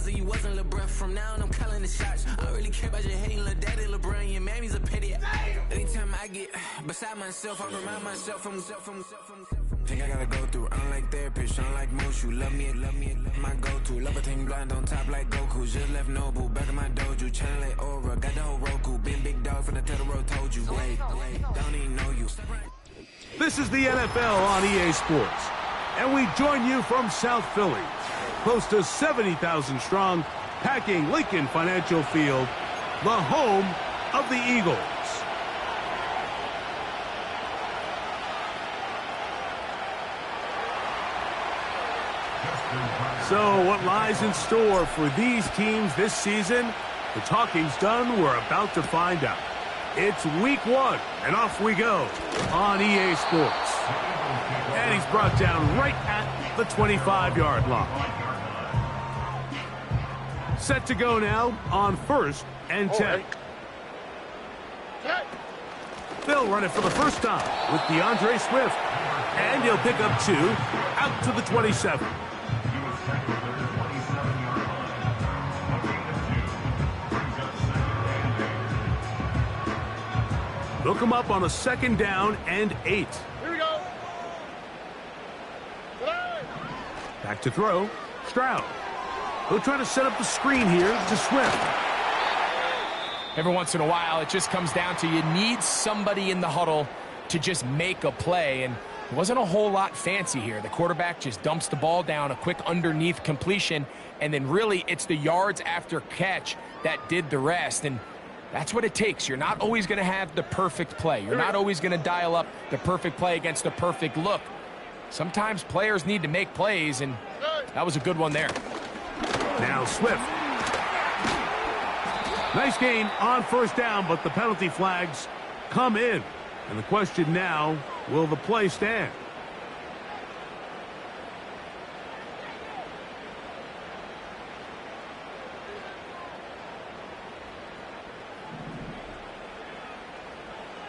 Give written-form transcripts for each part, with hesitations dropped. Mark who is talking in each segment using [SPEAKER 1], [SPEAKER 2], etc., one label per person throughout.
[SPEAKER 1] cause you wasn't LeBron. From now on, I'm calling the shots. I don't really care about your hating little daddy LeBron. Your mammy's a pity. Anytime I get beside myself, I remind myself from think I gotta go through. I don't like therapist, I don't like most. You love me, my go-to. Love a thing blind on top like Goku. Just left Noble, back in my dojo. Channel like Aura, got the whole Roku. Been big dog from the tail the road, told you. Wait, don't even know you.
[SPEAKER 2] This is the NFL on EA Sports, and we join you from South Philly, close to 70,000 strong, packing Lincoln Financial Field, the home of the Eagles. So what lies in store for these teams this season? The talking's done. We're about to find out. It's week 1, and off we go on EA Sports. And he's brought down right at the 25-yard line. Set to go now on 1st and 10. They'll run it for the first time with DeAndre Swift. And he'll pick up 2 out to the 27. They'll come up on a 2nd down and 8.
[SPEAKER 3] Here we go.
[SPEAKER 2] Back to throw. Stroud. He'll try to set up the screen here to Swift.
[SPEAKER 4] Every once in a while, it just comes down to you need somebody in the huddle to just make a play. And it wasn't a whole lot fancy here. The quarterback just dumps the ball down, a quick underneath completion, and then really it's the yards after catch that did the rest. And that's what it takes. You're not always going to have the perfect play. You're not always going to dial up the perfect play against the perfect look. Sometimes players need to make plays, and that was a good one there.
[SPEAKER 2] Now Swift. Nice gain on 1st down, but the penalty flags come in. And the question now, will the play stand?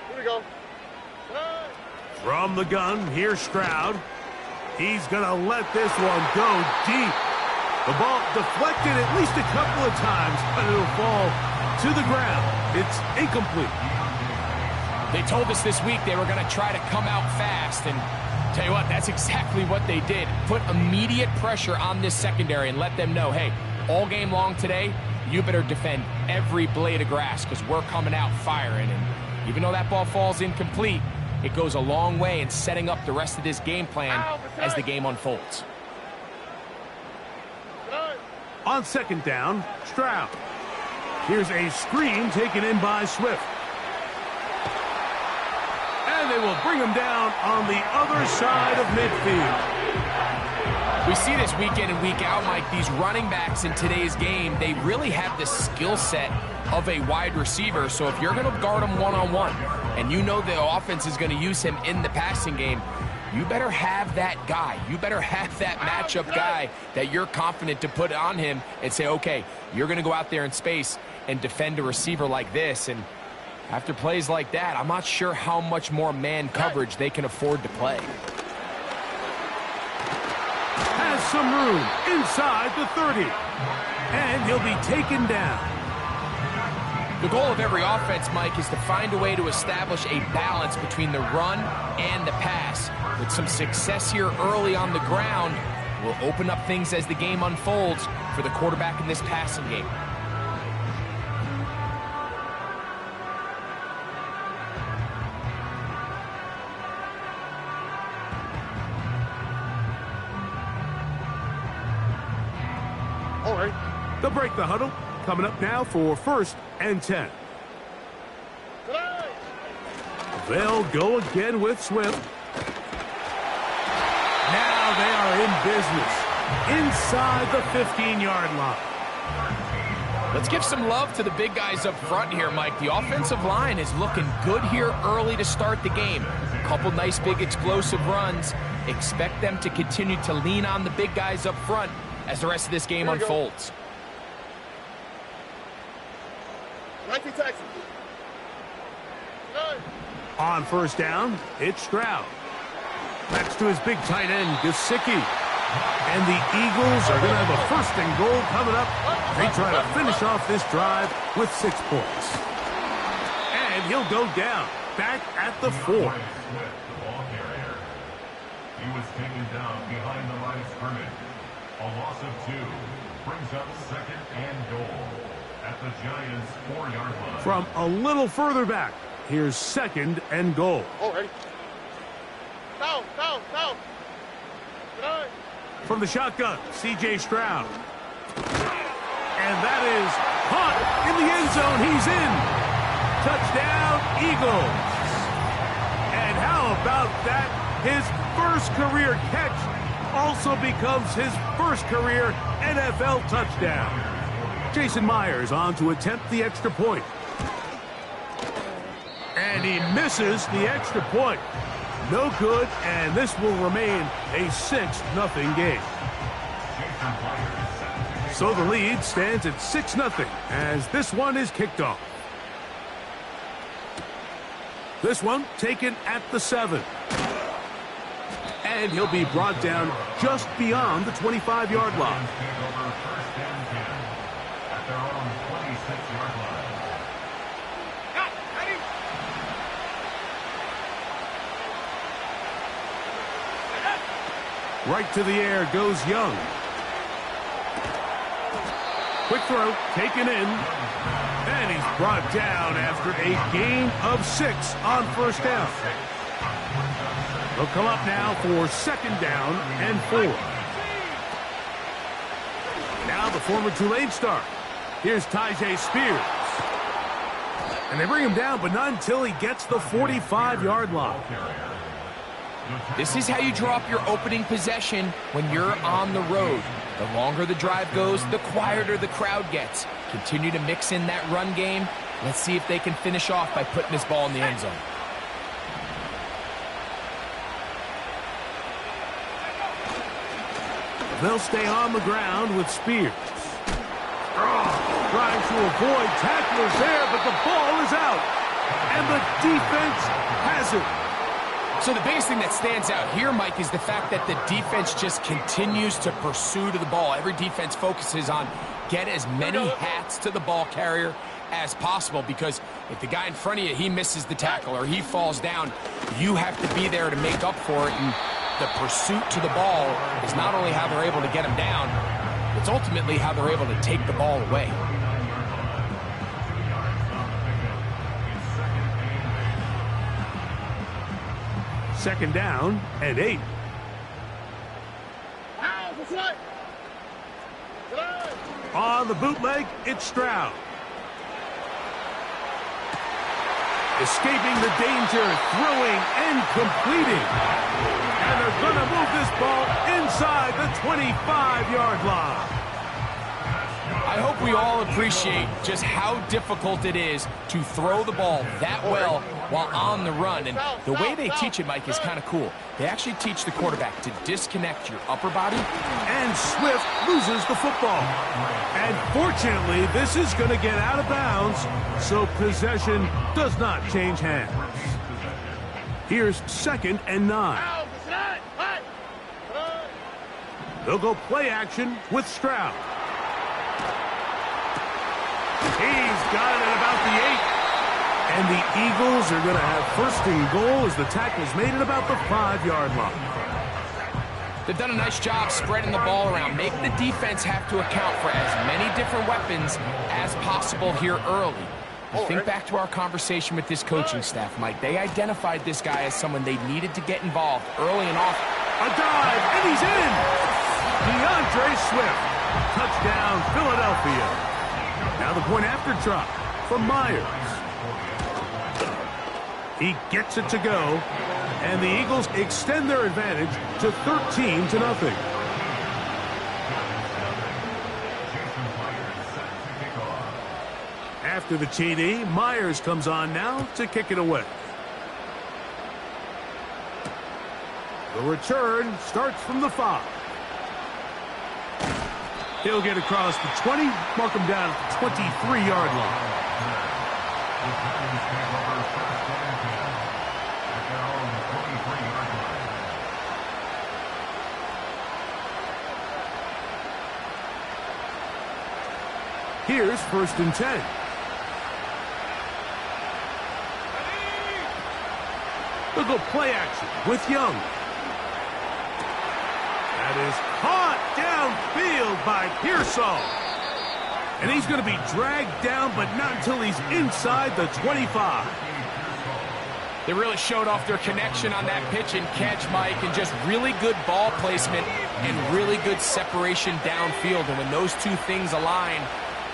[SPEAKER 3] Here we go.
[SPEAKER 2] From the gun, here's Stroud. He's going to let this one go deep. The ball deflected at least a couple of times, but it'll fall to the ground. It's incomplete.
[SPEAKER 4] They told us this week they were going to try to come out fast, and tell you what, that's exactly what they did. Put immediate pressure on this secondary and let them know, hey, all game long today, you better defend every blade of grass because we're coming out firing. And even though that ball falls incomplete, it goes a long way in setting up the rest of this game plan as the game unfolds.
[SPEAKER 2] On 2nd down, Stroud. Here's a screen taken in by Swift. And they will bring him down on the other side of midfield.
[SPEAKER 4] We see this week in and week out, Mike. These running backs in today's game, they really have the skill set of a wide receiver. So if you're going to guard him one-on-one, and you know the offense is going to use him in the passing game, you better have that guy. You better have that matchup guy that you're confident to put on him and say, okay, you're going to go out there in space and defend a receiver like this. And after plays like that, I'm not sure how much more man coverage they can afford to play.
[SPEAKER 2] Has some room inside the 30. And he'll be taken down.
[SPEAKER 4] The goal of every offense, Mike, is to find a way to establish a balance between the run and the pass. With some success here early on the ground, will open up things as the game unfolds for the quarterback in this passing game.
[SPEAKER 2] All right. They'll break the huddle. Coming up now for 1st and 10. They'll go again with Swift. Now they are in business inside the 15-yard line.
[SPEAKER 4] Let's give some love to the big guys up front here, Mike. The offensive line is looking good here early to start the game. A couple nice big explosive runs. Expect them to continue to lean on the big guys up front as the rest of this game unfolds.
[SPEAKER 3] 19 Texans.
[SPEAKER 2] On 1st down, it's Stroud. Next to his big tight end, Gesicki. And the Eagles are going to have a 1st and goal coming up. They try to finish off this drive with 6 points. And he'll go down, back at the 4.
[SPEAKER 5] He was taken down behind the line of scrimmage. A loss of 2 brings up 2nd and goal at the Giants' 4-yard line.
[SPEAKER 2] From a little further back, here's 2nd and goal.
[SPEAKER 3] Oh, ready. Down.
[SPEAKER 2] From the shotgun, C.J. Stroud. And that is caught in the end zone. He's in. Touchdown, Eagles. And how about that? His first career catch also becomes his first career NFL touchdown. Jason Myers on to attempt the extra point. And he misses the extra point. No good, and this will remain a 6-0 game. So the lead stands at 6-0 as this one is kicked off. This one taken at the 7. And he'll be brought down just beyond the 25-yard line. Right to the air goes Young. Quick throw, taken in. And he's brought down after a gain of 6 on 1st down. He'll come up now for 2nd down and 4. Now the former Tulane star. Here's Tyjae Spears. And they bring him down, but not until he gets the 45-yard line.
[SPEAKER 4] This is how you draw up your opening possession when you're on the road. The longer the drive goes, the quieter the crowd gets. Continue to mix in that run game. Let's see if they can finish off by putting this ball in the end zone.
[SPEAKER 2] They'll stay on the ground with Spears. Trying to avoid tacklers there, but the ball is out. And the defense has it.
[SPEAKER 4] So the biggest thing that stands out here, Mike, is the fact that the defense just continues to pursue to the ball. Every defense focuses on get as many hats to the ball carrier as possible, because if the guy in front of you, he misses the tackle or he falls down, you have to be there to make up for it. And the pursuit to the ball is not only how they're able to get him down, it's ultimately how they're able to take the ball away.
[SPEAKER 2] Second down and 8. On the bootleg, it's Stroud. Escaping the danger, throwing and completing. And they're going to move this ball inside the 25-yard line.
[SPEAKER 4] I hope we all appreciate just how difficult it is to throw the ball that well while on the run. And the way they teach it, Mike, is kind of cool. They actually teach the quarterback to disconnect your upper body.
[SPEAKER 2] And Swift loses the football. And fortunately, this is going to get out of bounds, so possession does not change hands. Here's 2nd and 9. They'll go play action with Stroud. He's got it at about the 8. And the Eagles are going to have 1st and goal as the tackle's made at about the 5-yard line.
[SPEAKER 4] They've done a nice job spreading the ball around. Make the defense have to account for as many different weapons as possible here early. I think back to our conversation with this coaching staff, Mike. They identified this guy as someone they needed to get involved early and often.
[SPEAKER 2] A dive, and he's in! DeAndre Swift. Touchdown, Philadelphia. Now the point after drop from Myers. He gets it to go, and the Eagles extend their advantage to 13-0. After the TD, Myers comes on now to kick it away. The return starts from the 5. He'll get across the 20, mark him down at the 23-yard line. Here's 1st and 10. They'll go play action with Young. That is caught downfield by Pearsall. And he's going to be dragged down, but not until he's inside the 25.
[SPEAKER 4] They really showed off their connection on that pitch and catch, Mike, and just really good ball placement and really good separation downfield. And when those two things align,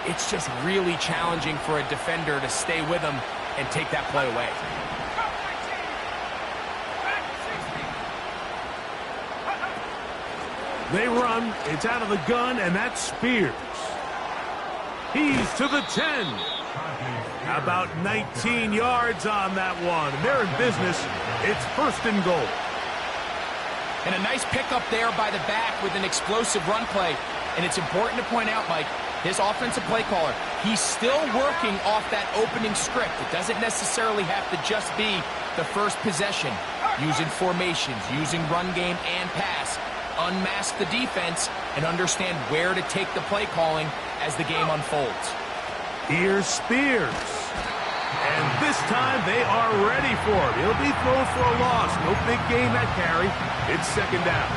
[SPEAKER 4] it's just really challenging for a defender to stay with them and take that play away.
[SPEAKER 2] They run, it's out of the gun, and that's Spears. He's to the 10. About 19 yards on that one. They're in business. It's 1st and goal.
[SPEAKER 4] And a nice pickup there by the back with an explosive run play. And it's important to point out, Mike, this offensive play caller, he's still working off that opening script. It doesn't necessarily have to just be the first possession. Using formations, using run game and pass. Unmask the defense and understand where to take the play calling as the game unfolds.
[SPEAKER 2] Here's Spears. And this time they are ready for him. He'll be thrown for a loss. No big gain that carry. It's 2nd down.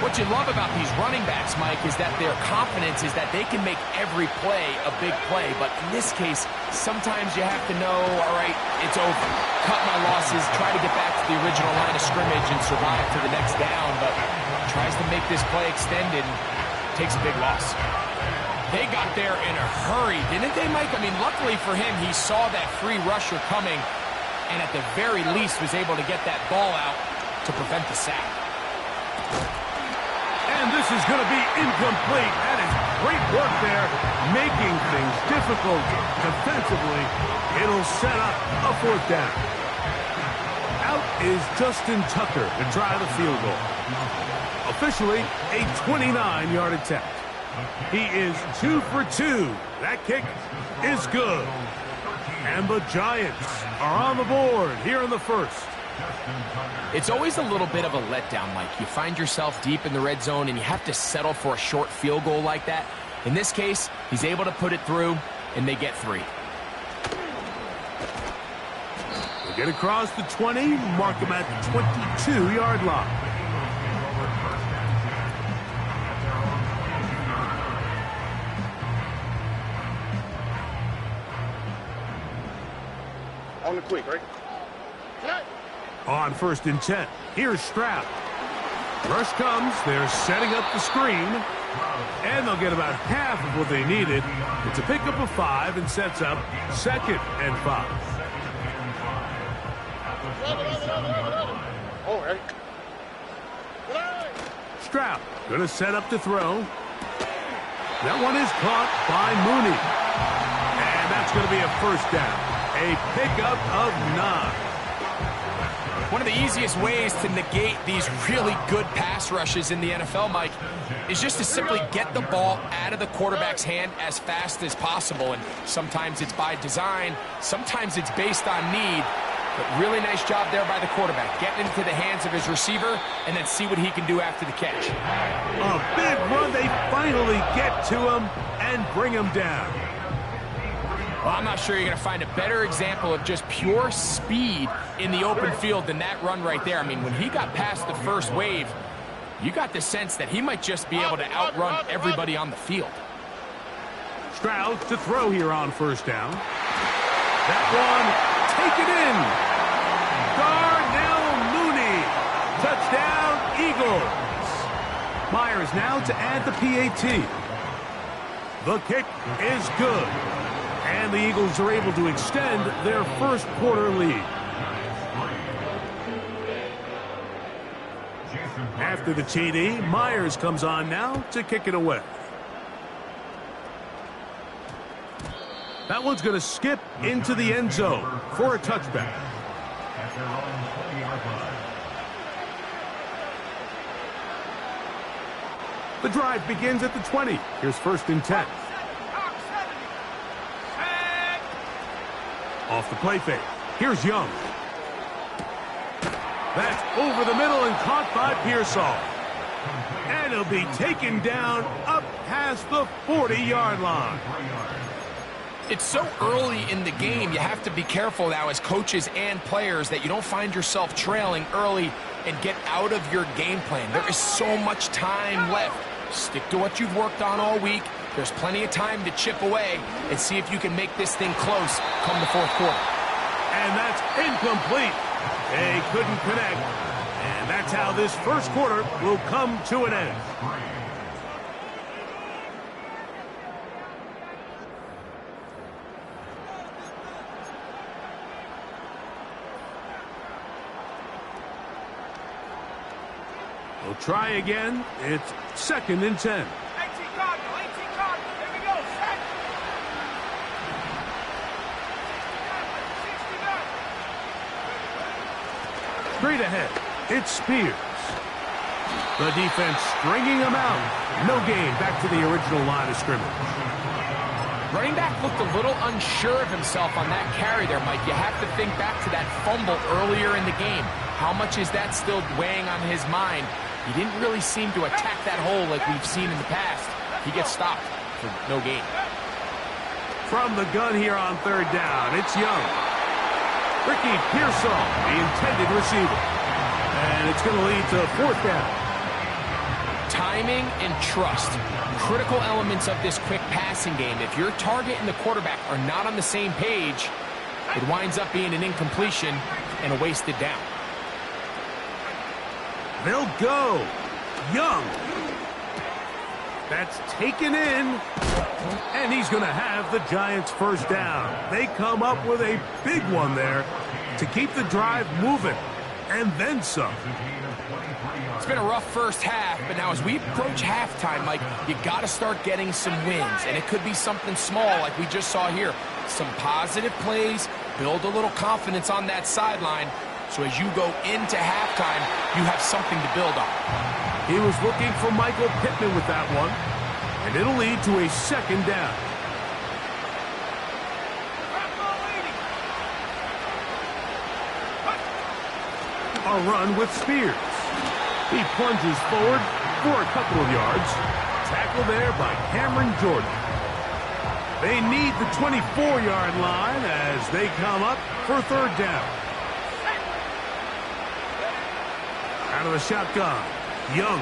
[SPEAKER 4] What you love about these running backs, Mike, is that their confidence is that they can make every play a big play. But in this case, sometimes you have to know, all right, it's over. Cut my losses, try to get back to the original line of scrimmage and survive to the next down. But tries to make this play extended and takes a big loss. They got there in a hurry, didn't they, Mike? I mean, luckily for him, he saw that free rusher coming and at the very least was able to get that ball out to prevent the sack.
[SPEAKER 2] And this is going to be incomplete. That is great work there, making things difficult defensively. It'll set up a 4th down. Out is Justin Tucker to try the field goal. Officially, a 29-yard attempt. He is 2 for 2. That kick is good. And the Giants are on the board here in the 1st.
[SPEAKER 4] It's always a little bit of a letdown, Mike. You find yourself deep in the red zone and you have to settle for a short field goal like that. In this case, he's able to put it through, and they get 3.
[SPEAKER 2] They get across the 20, mark him at the 22-yard line.
[SPEAKER 3] On the quick, right?
[SPEAKER 2] On 1st and 10, here's Stroud. Rush comes, they're setting up the screen, and they'll get about half of what they needed. It's a pickup of 5 and sets up 2nd and 5.
[SPEAKER 3] All right.
[SPEAKER 2] Stroud gonna set up to throw. That one is caught by Mooney. And that's gonna be a 1st down. A pickup of 9.
[SPEAKER 4] One of the easiest ways to negate these really good pass rushes in the NFL, Mike, is just to simply get the ball out of the quarterback's hand as fast as possible. And sometimes it's by design, sometimes it's based on need. But really nice job there by the quarterback, getting into the hands of his receiver and then see what he can do after the catch.
[SPEAKER 2] A big run. They finally get to him and bring him down.
[SPEAKER 4] Well, I'm not sure you're going to find a better example of just pure speed in the open field than that run right there. I mean, when he got past the first wave, you got the sense that he might just be able to outrun everybody on the field.
[SPEAKER 2] Stroud to throw here on 1st down. That one, take it in. Darnell Mooney. Touchdown, Eagles. Myers now to add the PAT. The kick is good. And the Eagles are able to extend their 1st quarter lead. After the TD, Myers comes on now to kick it away. That one's going to skip into the end zone for a touchback. The drive begins at the 20. Here's 1st and 10. Off the play fake. Here's Young. That's over the middle and caught by Pearsall. And he'll be taken down up has the 40-yard line.
[SPEAKER 4] It's so early in the game, you have to be careful now as coaches and players that you don't find yourself trailing early and get out of your game plan. There is so much time left. Stick to what you've worked on all week. There's plenty of time to chip away and see if you can make this thing close come the fourth quarter.
[SPEAKER 2] And that's incomplete. They couldn't connect. And that's how this first quarter will come to an end. We'll try again. It's 2nd and 10.
[SPEAKER 3] 18 Cardinal, 18 Cardinal. Here we go, set. 69.
[SPEAKER 2] Straight ahead, it's Spears. The defense stringing him out. No gain, back to the original line of scrimmage.
[SPEAKER 4] Running back looked a little unsure of himself on that carry there, Mike. You have to think back to that fumble earlier in the game. How much is that still weighing on his mind? He didn't really seem to attack that hole like we've seen in the past. He gets stopped for no gain.
[SPEAKER 2] From the gun here on 3rd down, it's Young. Ricky Pearsall, the intended receiver. And it's going to lead to 4th down.
[SPEAKER 4] Timing and trust, critical elements of this quick passing game. If your target and the quarterback are not on the same page, it winds up being an incompletion and a wasted down.
[SPEAKER 2] They'll go. Young. That's taken in. And he's going to have the Giants' 1st down. They come up with a big one there to keep the drive moving. And then some.
[SPEAKER 4] It's been a rough first half, but now as we approach halftime, Mike, you got to start getting some wins. And it could be something small like we just saw here. Some positive plays, build a little confidence on that sideline. So as you go into halftime, you have something to build on.
[SPEAKER 2] He was looking for Michael Pittman with that one. And it'll lead to a 2nd down. A run with Spears. He plunges forward for a couple of yards. Tackle there by Cameron Jordan. They need the 24-yard line as they come up for 3rd down. Out of the shotgun, Young.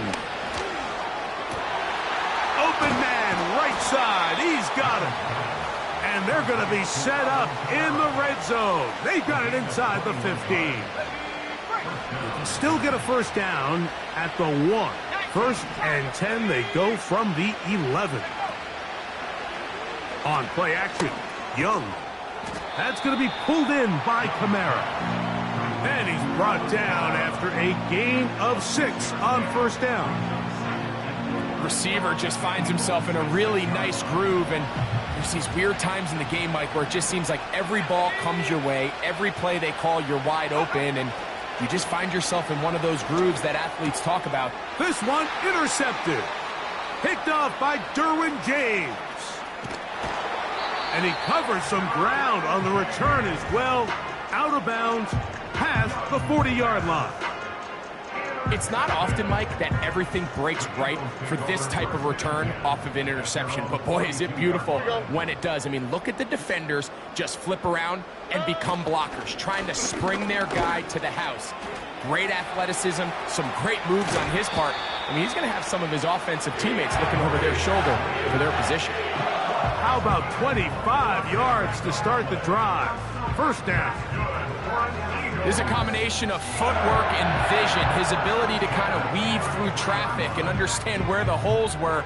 [SPEAKER 2] Open man, right side. He's got it. And they're going to be set up in the red zone. They've got it inside the 15. You can still get a 1st down at the 1. 1st and 10, they go from the 11. On play action, Young. That's going to be pulled in by Kamara. And he's brought down after a gain of 6 on 1st down.
[SPEAKER 4] Receiver just finds himself in a really nice groove, and there's these weird times in the game, Mike, where it just seems like every ball comes your way, every play they call, you're wide open, and you just find yourself in one of those grooves that athletes talk about.
[SPEAKER 2] This one intercepted. Picked off by Derwin James. And he covers some ground on the return as well. Out of bounds, past the 40-yard line.
[SPEAKER 4] It's not often, Mike, that everything breaks right for this type of return off of an interception. But, boy, is it beautiful when it does. I mean, look at the defenders just flip around and become blockers, trying to spring their guy to the house. Great athleticism, some great moves on his part. I mean, he's going to have some of his offensive teammates looking over their shoulder for their position.
[SPEAKER 2] How about 25 yards to start the drive? 1st down.
[SPEAKER 4] This is a combination of footwork and vision, his ability to kind of weave through traffic and understand where the holes were.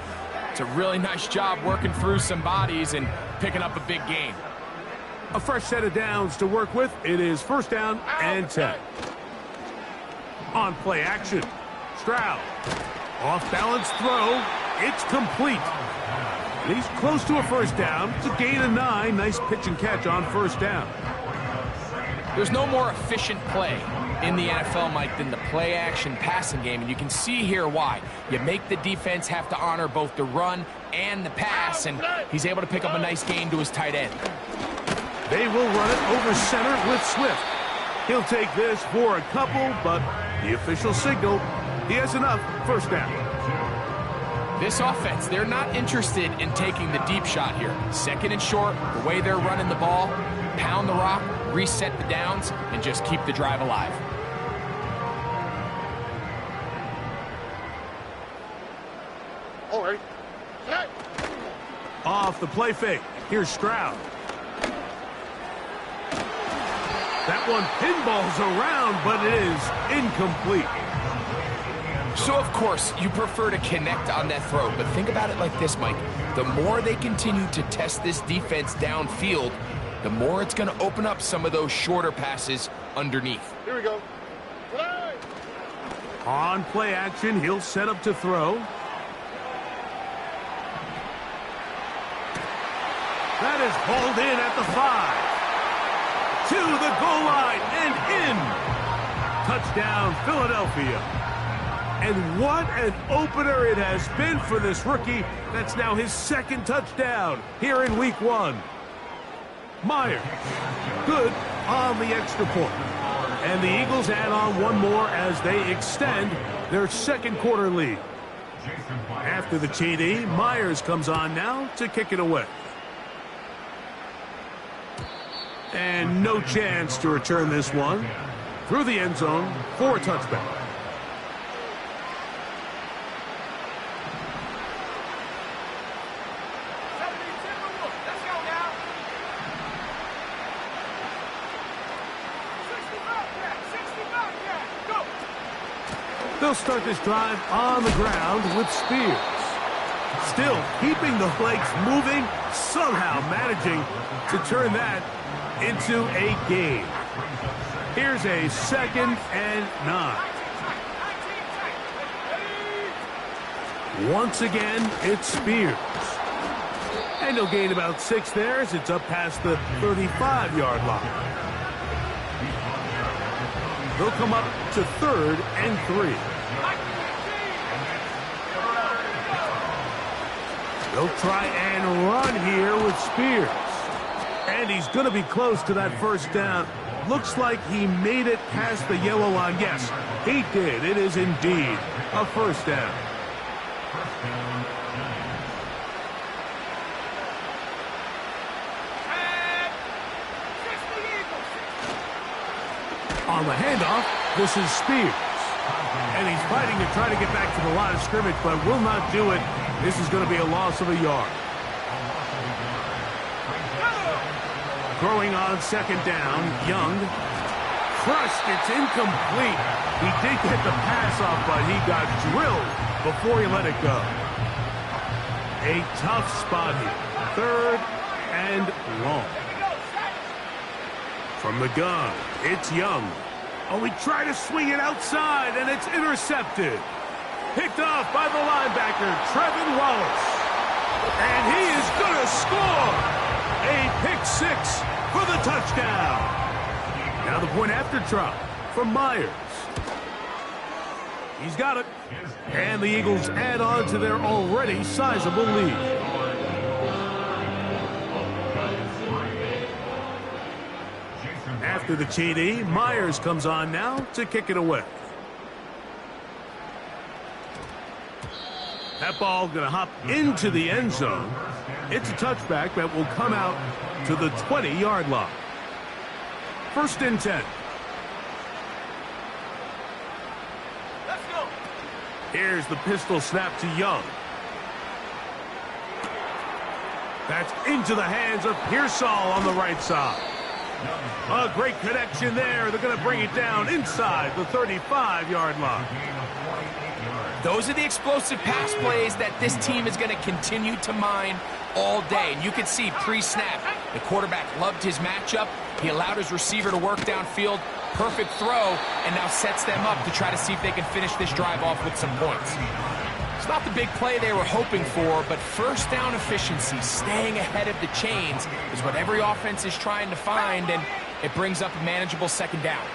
[SPEAKER 4] It's a really nice job working through some bodies and picking up a big gain.
[SPEAKER 2] A fresh set of downs to work with. It is 1st down and 10. On play action, Stroud. Off-balance throw. It's complete. And he's close to a 1st down. It's a gain of 9. Nice pitch and catch on 1st down.
[SPEAKER 4] There's no more efficient play in the NFL, Mike, than the play-action passing game, and you can see here why. You make the defense have to honor both the run and the pass, and he's able to pick up a nice gain to his tight end.
[SPEAKER 2] They will run it over center with Swift. He'll take this for a couple, but the official signal, he has enough. 1st down.
[SPEAKER 4] This offense, they're not interested in taking the deep shot here. Second and short, the way they're running the ball, pound the rock, reset the downs, and just keep the drive alive.
[SPEAKER 3] All right. Set.
[SPEAKER 2] Off the play fake. Here's Stroud. That one pinballs around, but it is incomplete.
[SPEAKER 4] So, of course, you prefer to connect on that throw, but think about it like this, Mike. The more they continue to test this defense downfield, the more it's going to open up some of those shorter passes underneath.
[SPEAKER 3] Here we go. Play.
[SPEAKER 2] On play action, he'll set up to throw. That is hauled in at the 5. To the goal line and in. Touchdown, Philadelphia. And what an opener it has been for this rookie. That's now his second touchdown here in week 1. Myers, good on the extra point. And the Eagles add on one more as they extend their second quarter lead. After the TD, Myers comes on now to kick it away. And no chance to return this one through the end zone for a touchback.
[SPEAKER 3] Let's go now. 65, yeah. Go.
[SPEAKER 2] They'll start this drive on the ground with Spears. Still keeping the legs moving, somehow managing to turn that into a game. Here's a 2nd and 9. Once again, it's Spears. And he'll gain about 6 there as it's up past the 35-yard line. They'll come up to 3rd and 3. They'll try and run here with Spears. And he's going to be close to that first down. Looks like he made it past the yellow line. Yes, he did. It is indeed a first down. On the handoff, this is Spears. And he's fighting to try to get back to the line of scrimmage, but will not do it. This is going to be a loss of a yard. Throwing on 2nd down, Young. Crushed, it's incomplete. He did get the pass off, but he got drilled before he let it go. A tough spot here. 3rd and long. From the gun, it's Young. Oh, he tried to swing it outside, and it's intercepted. Picked off by the linebacker, Trevin Wallace. And he is going to score. A pick 6 for the touchdown. Now the point after try from Myers. He's got it. And the Eagles add on to their already sizable lead. After the TD, Myers comes on now to kick it away. That ball going to hop into the end zone. It's a touchback that will come out to the 20-yard line. 1st and 10.
[SPEAKER 3] Let's go.
[SPEAKER 2] Here's the pistol snap to Young. That's into the hands of Pearsall on the right side. A great connection there. They're going to bring it down inside the 35-yard line.
[SPEAKER 4] Those are the explosive pass plays that this team is going to continue to mine all day. And you can see pre-snap, the quarterback loved his matchup. He allowed his receiver to work downfield. Perfect throw, and now sets them up to try to see if they can finish this drive off with some points. It's not the big play they were hoping for, but first down efficiency, staying ahead of the chains, is what every offense is trying to find, and it brings up a manageable 2nd down.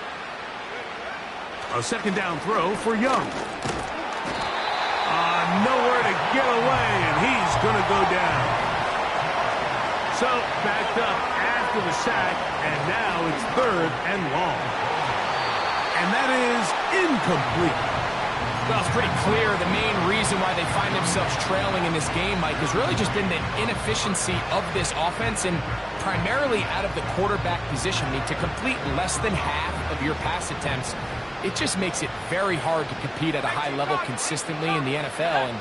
[SPEAKER 2] A 2nd down throw for Young. Nowhere to get away, and he's going to go down. So, backed up after the sack, and now it's 3rd and long. And that is incomplete.
[SPEAKER 4] Well, it's pretty clear the main reason why they find themselves trailing in this game, Mike, has really just been the inefficiency of this offense and primarily out of the quarterback position. I mean, to complete less than half of your pass attempts, it just makes it very hard to compete at a high level consistently in the NFL. And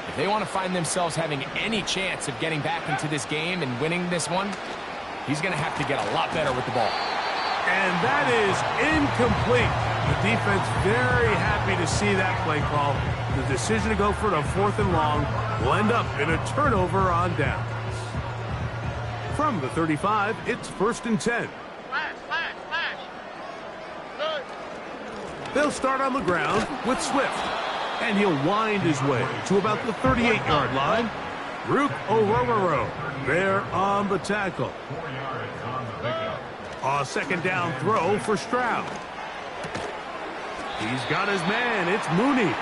[SPEAKER 4] if they want to find themselves having any chance of getting back into this game and winning this one, he's going to have to get a lot better with the ball.
[SPEAKER 2] And that is incomplete. The defense very happy to see that play call. The decision to go for it on 4th and long will end up in a turnover on downs. From the 35, it's 1st and 10.
[SPEAKER 3] Flash, flash, flash. Good.
[SPEAKER 2] They'll start on the ground with Swift. And he'll wind his way to about the 38-yard line. Rook Orororo there on the tackle.
[SPEAKER 5] 4 yards on the pickup.
[SPEAKER 2] A 2nd down throw for Stroud. He's got his man. It's Mooney.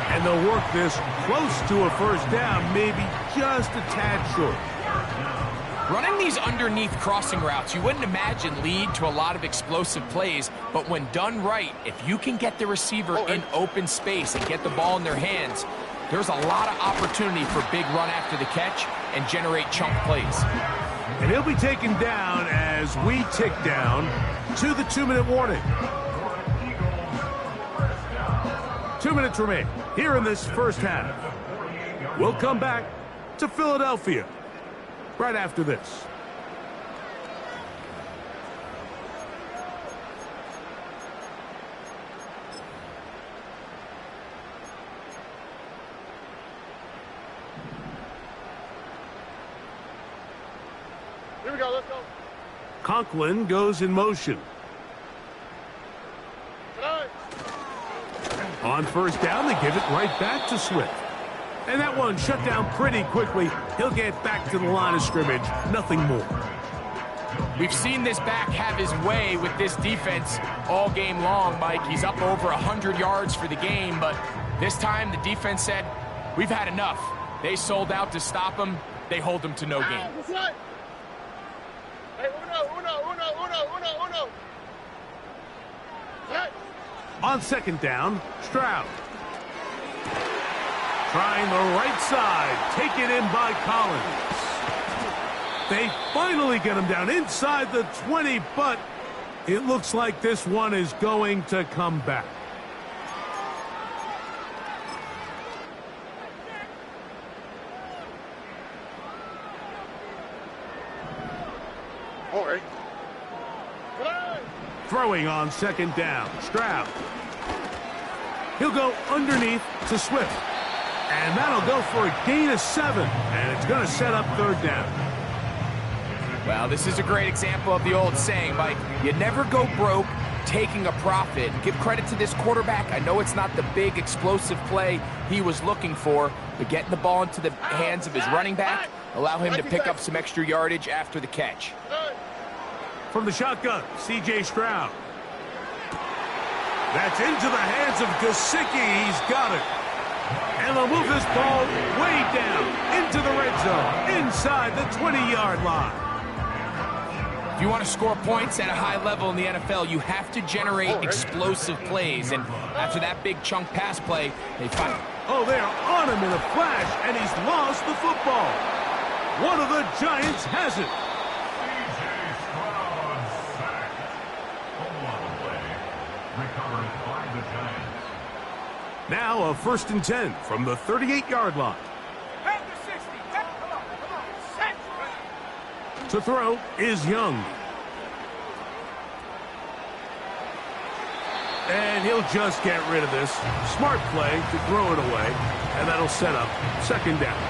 [SPEAKER 2] And they'll work this close to a 1st down, maybe just a tad short.
[SPEAKER 4] Running these underneath crossing routes, you wouldn't imagine lead to a lot of explosive plays, but when done right, if you can get the receiver in open space and get the ball in their hands, there's a lot of opportunity for big run after the catch and generate chunk plays.
[SPEAKER 2] And he'll be taken down as we tick down to the 2-minute warning. 2 minutes remain here in this first half. We'll come back to Philadelphia right after this.
[SPEAKER 3] Here we go, let's go.
[SPEAKER 2] Conklin goes in motion.
[SPEAKER 3] Good.
[SPEAKER 2] On 1st down, they give it right back to Swift. And that one shut down pretty quickly. He'll get back to the line of scrimmage. Nothing more.
[SPEAKER 4] We've seen this back have his way with this defense all game long, Mike. He's up over 100 yards for the game, but this time the defense said, we've had enough. They sold out to stop him. They hold him to no gain.
[SPEAKER 3] Hey, uno. Set.
[SPEAKER 2] On 2nd down, Stroud. Trying the right side. Taken in by Collins. They finally get him down inside the 20, but it looks like this one is going to come back.
[SPEAKER 3] All right.
[SPEAKER 2] Throwing on 2nd down, Stroud. He'll go underneath to Swift. And that'll go for a gain of 7. And it's going to set up 3rd down.
[SPEAKER 4] Well, this is a great example of the old saying, Mike. You never go broke taking a profit. Give credit to this quarterback. I know it's not the big explosive play he was looking for, but getting the ball into the hands of his running back, allow him to pick up some extra yardage after the catch.
[SPEAKER 2] From the shotgun, C.J. Stroud. That's into the hands of Gesicki. He's got it. And they'll move this ball way down into the red zone, inside the 20-yard line.
[SPEAKER 4] If you want to score points at a high level in the NFL, you have to generate explosive plays. And after that big chunk pass play, they find...
[SPEAKER 2] Oh, they are on him in a flash, and he's lost the football. One of the Giants has it.
[SPEAKER 5] Recovered by the Giants.
[SPEAKER 2] Now a 1st and 10 from the 38-yard line.
[SPEAKER 3] Head to 60. Come on. Set.
[SPEAKER 2] To throw is Young. And he'll just get rid of this. Smart play to throw it away, and that'll set up 2nd down.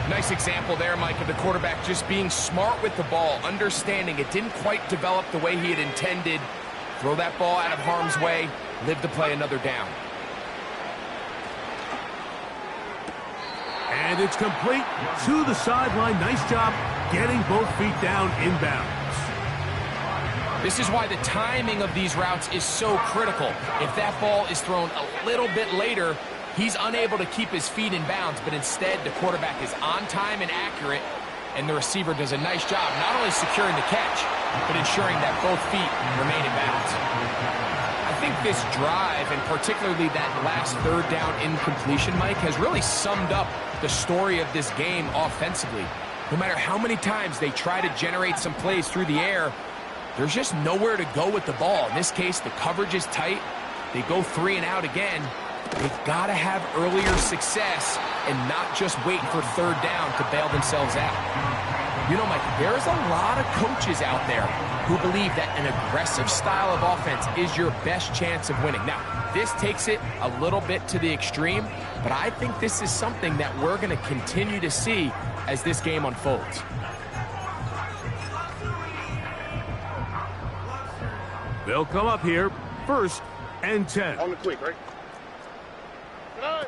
[SPEAKER 4] Nice example there, Mike, of the quarterback just being smart with the ball, understanding it didn't quite develop the way he had intended. Throw that ball out of harm's way, live to play another down.
[SPEAKER 2] And it's complete to the sideline. Nice job getting both feet down inbounds.
[SPEAKER 4] This is why the timing of these routes is so critical. If that ball is thrown a little bit later, he's unable to keep his feet in bounds, but instead the quarterback is on time and accurate, and the receiver does a nice job not only securing the catch, but ensuring that both feet remain in bounds. I think this drive, and particularly that last third down incompletion, Mike, has really summed up the story of this game offensively. No matter how many times they try to generate some plays through the air, there's just nowhere to go with the ball. In this case, the coverage is tight. They go 3 and out again. They've got to have earlier success and not just wait for third down to bail themselves out. You know, Mike, there's a lot of coaches out there who believe that an aggressive style of offense is your best chance of winning. Now, this takes it a little bit to the extreme, but I think this is something that we're going to continue to see as this game unfolds.
[SPEAKER 2] They'll come up here, 1st and 10.
[SPEAKER 3] On the quick, right? Good.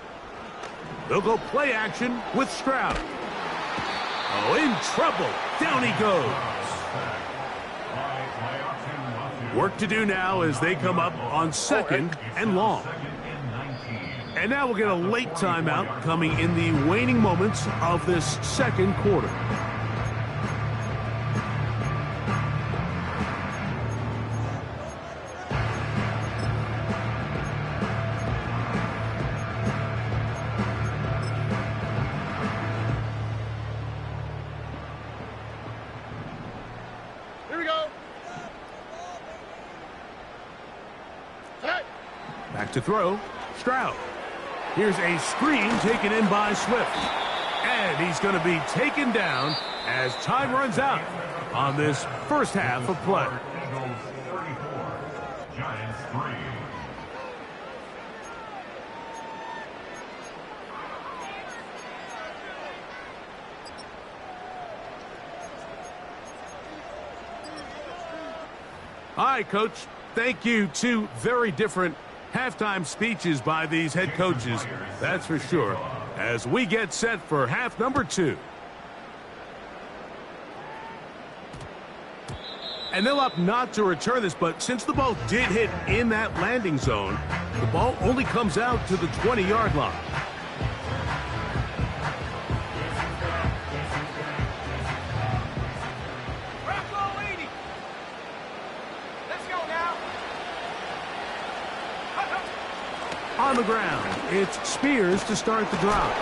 [SPEAKER 2] They'll go play action with Stroud. Oh, in trouble. Down he goes. Work to do now as they come up on 2nd and long. And now we'll get a late timeout coming in the waning moments of this 2nd quarter.
[SPEAKER 3] Here we go. Set.
[SPEAKER 2] Back to throw. Stroud. Here's a screen taken in by Swift. And he's going to be taken down as time runs out on this first half of play.
[SPEAKER 5] Eagles 34, Giants 3.
[SPEAKER 2] All right, Coach. Thank you. 2 very different halftime speeches by these head coaches, that's for sure, as we get set for half number 2. And they'll opt not to return this, but since the ball did hit in that landing zone, the ball only comes out to the 20-yard line. On the ground, it's Spears to start the drive.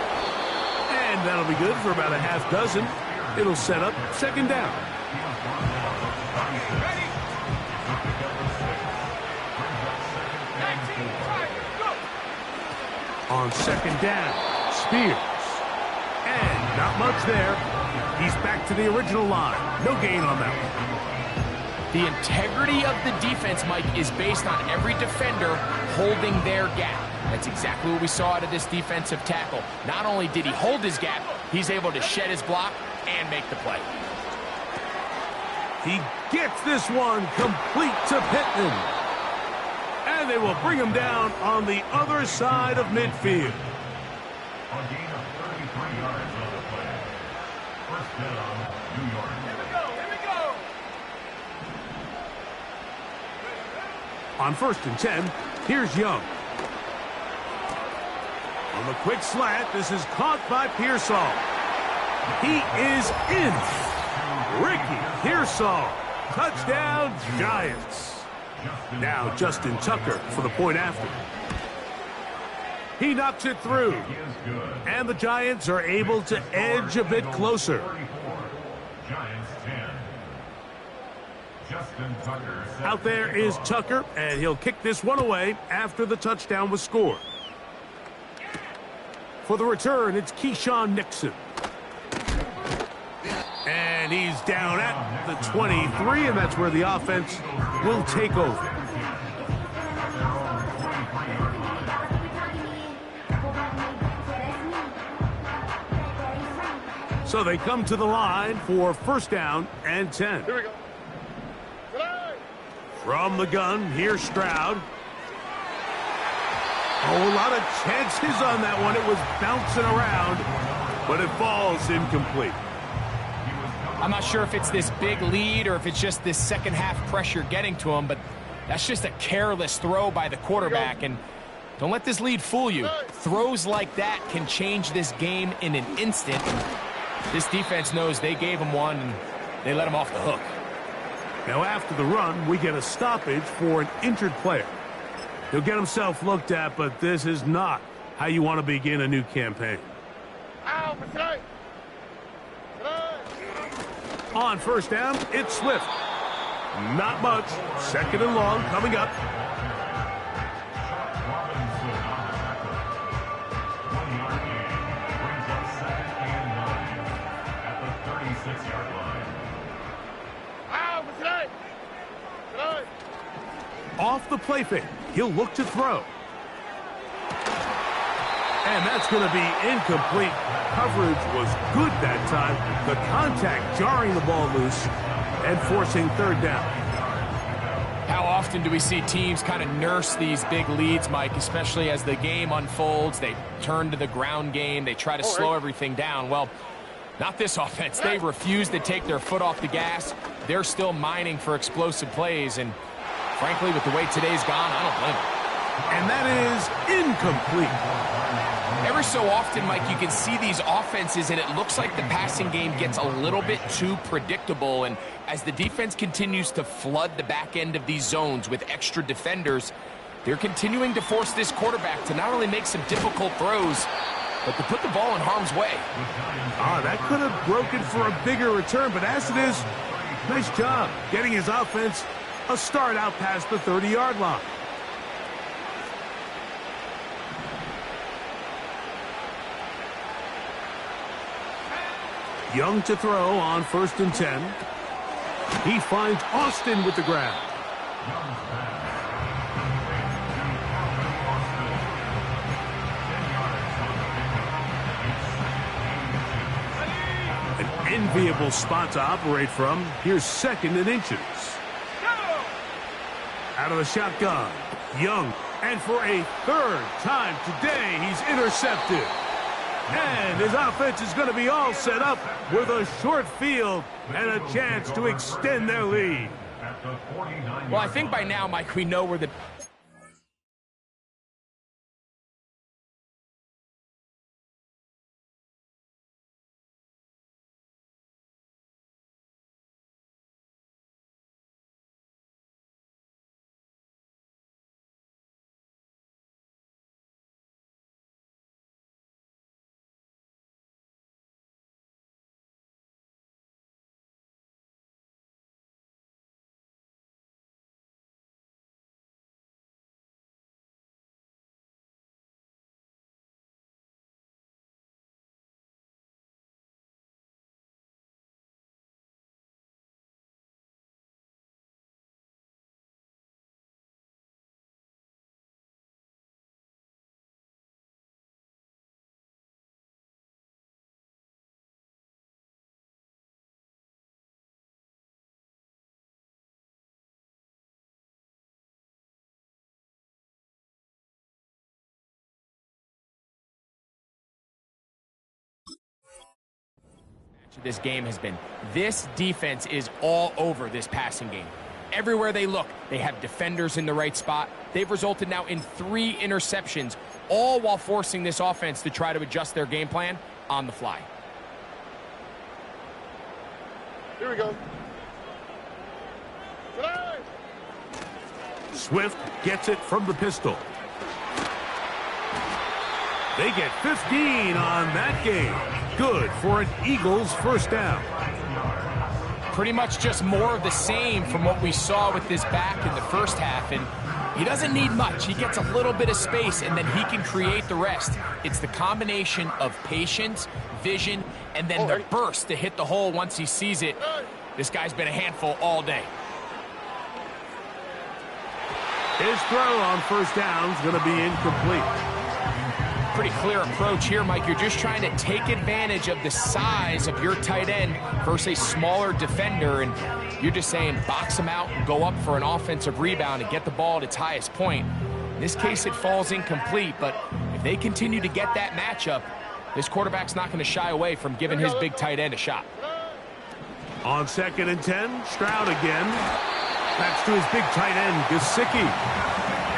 [SPEAKER 2] And that'll be good for about a half dozen. It'll set up 2nd down.
[SPEAKER 3] Ready?
[SPEAKER 2] On 2nd down, Spears. And not much there. He's back to the original line. No gain on that one.
[SPEAKER 4] The integrity of the defense, Mike, is based on every defender holding their gap. That's exactly what we saw out of this defensive tackle. Not only did he hold his gap, he's able to shed his block and make the play.
[SPEAKER 2] He gets this one complete to Pittman. And they will bring him down on the other side of midfield.
[SPEAKER 5] A gain of 33 yards on the play. First down, New York.
[SPEAKER 3] Here we go. Here we go.
[SPEAKER 2] On 1st and 10, here's Young. On the quick slant, this is caught by Pearsall. He is in. Ricky Pearsall. Touchdown, Giants. Now Justin Tucker for the point after. He knocks it through. And the Giants are able to edge a bit closer.
[SPEAKER 5] Giants 10. Justin Tucker.
[SPEAKER 2] Out there is Tucker, and he'll kick this one away after the touchdown was scored. For the return, it's Keyshawn Nixon. And he's down at the 23, and that's where the offense will take over. So they come to the line for 1st down and 10.
[SPEAKER 3] Here we go.
[SPEAKER 2] From the gun, here's Stroud. Oh, a lot of chances on that one. It was bouncing around, but it falls incomplete.
[SPEAKER 4] I'm not sure if it's this big lead or if it's just this second half pressure getting to him, but that's just a careless throw by the quarterback. And don't let this lead fool you. Throws like that can change this game in an instant. This defense knows they gave him one, and they let him off the hook.
[SPEAKER 2] Now after the run, we get a stoppage for an injured player. He'll get himself looked at, but this is not how you want to begin a new campaign. On first down, it's Swift. Not much. Second and long coming up. Off the play fake, he'll look to throw. And that's going to be incomplete. Coverage was good that time. The contact jarring the ball loose and forcing third down.
[SPEAKER 4] How often do we see teams kind of nurse these big leads, Mike, especially as the game unfolds? They turn to the ground game. They try to slow everything down. Well, not this offense. They refuse to take their foot off the gas. They're still mining for explosive plays, and frankly, with the way today's gone, I don't blame them.
[SPEAKER 2] And that is incomplete.
[SPEAKER 4] Every so often, Mike, you can see these offenses, and it looks like the passing game gets a little bit too predictable. And as the defense continues to flood the back end of these zones with extra defenders, they're continuing to force this quarterback to not only make some difficult throws, but to put the ball in harm's way.
[SPEAKER 2] That could have broken for a bigger return, but as it is, nice job getting his offense a start out past the 30-yard line. Young to throw on 1st and 10. He finds Austin with the grab. An enviable spot to operate from. Here's 2nd and inches. Out of the shotgun, Young. And for a 3rd time today, he's intercepted. And his offense is going to be all set up with a short field and a chance to extend their lead.
[SPEAKER 4] Well, I think by now, Mike, we know where the... This game has been. This defense is all over this passing game. Everywhere they look, they have defenders in the right spot. They've resulted now in 3 interceptions, all while forcing this offense to try to adjust their game plan on the fly.
[SPEAKER 3] Here we go.
[SPEAKER 2] Swift gets it from the pistol. They get 15 on that game. Good for an Eagles 1st down.
[SPEAKER 4] Pretty much just more of the same from what we saw with this back in the first half. And he doesn't need much. He gets a little bit of space, and then he can create the rest. It's the combination of patience, vision, and then the burst to hit the hole once he sees it. This guy's been a handful all day.
[SPEAKER 2] His throw on 1st down is going to be incomplete.
[SPEAKER 4] Pretty clear approach here, Mike. You're just trying to take advantage of the size of your tight end versus a smaller defender, and you're just saying box him out and go up for an offensive rebound and get the ball at its highest point. In this case, it falls incomplete, but if they continue to get that matchup, this quarterback's not going to shy away from giving his big tight end a shot.
[SPEAKER 2] On 2nd and 10, Stroud again. That's to his big tight end, Gesicki.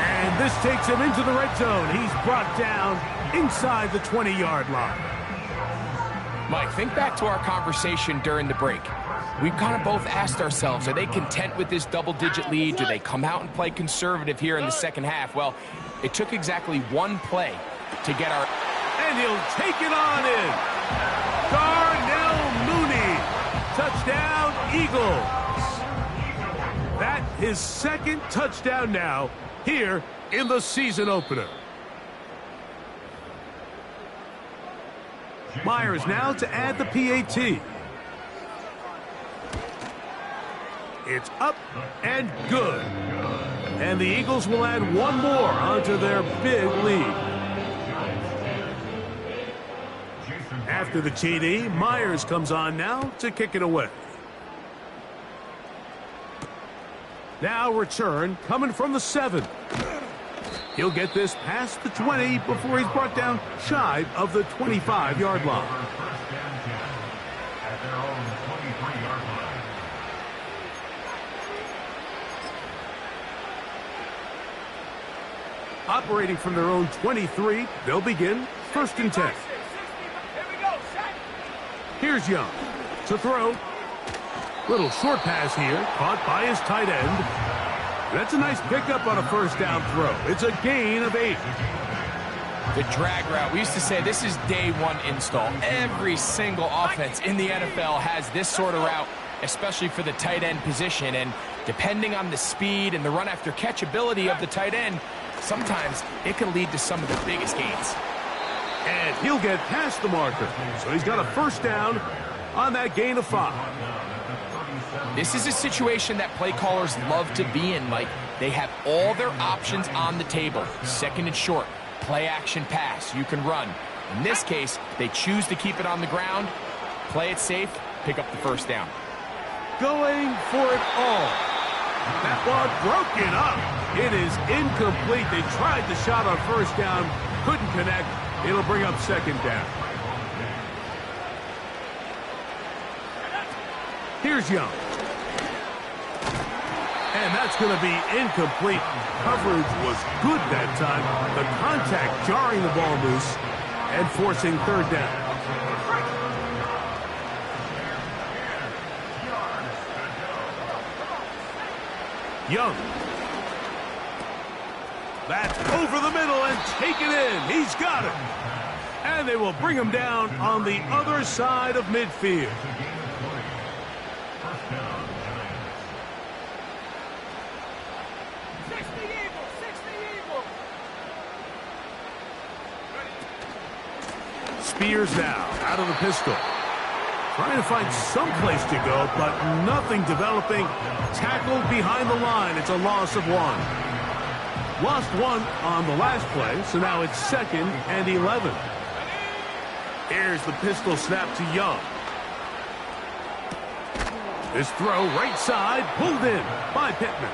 [SPEAKER 2] And this takes him into the red zone. He's brought down inside the 20-yard line.
[SPEAKER 4] Mike, think back to our conversation during the break. We've kind of both asked ourselves, are they content with this double-digit lead? Do they come out and play conservative here in the second half? Well, it took exactly one play to get our...
[SPEAKER 2] And he'll take it on in. Darnell Mooney. Touchdown, Eagles. That his second touchdown now here in the season opener. Myers now to add the PAT. It's up and good. And the Eagles will add one more onto their big lead. After the TD, Myers comes on now to kick it away. Now return coming from the 7. He'll get this past the 20 before he's brought down shy of the 25-yard line.
[SPEAKER 5] At their own 23-yard line.
[SPEAKER 2] Operating from their own 23, they'll begin 1st and 10. Here's Young to throw. Little short pass here, caught by his tight end. That's a nice pickup on a first down throw. It's a gain of 8.
[SPEAKER 4] The drag route. We used to say this is day one install. Every single offense in the NFL has this sort of route, especially for the tight end position. And depending on the speed and the run after catch ability of the tight end, sometimes it can lead to some of the biggest gains.
[SPEAKER 2] And he'll get past the marker. So he's got a first down on that gain of 5.
[SPEAKER 4] This is a situation that play callers love to be in, Mike. They have all their options on the table. 2nd and short, play action pass, you can run. In this case, they choose to keep it on the ground, play it safe, pick up the first down.
[SPEAKER 2] Going for it all. That one broken up. It is incomplete. They tried the shot on first down, couldn't connect. It'll bring up 2nd down. Here's Young. And that's going to be incomplete. Coverage was good that time. The contact jarring the ball loose and forcing 3rd down. Young. That's over the middle and taken in. He's got it. And they will bring him down on the other side of midfield. Spears now out of the pistol. Trying to find some place to go, but nothing developing. Tackled behind the line. It's a loss of 1. Lost 1 on the last play, so now it's 2nd and 11. Here's the pistol snap to Young. This throw right side, pulled in by Pittman.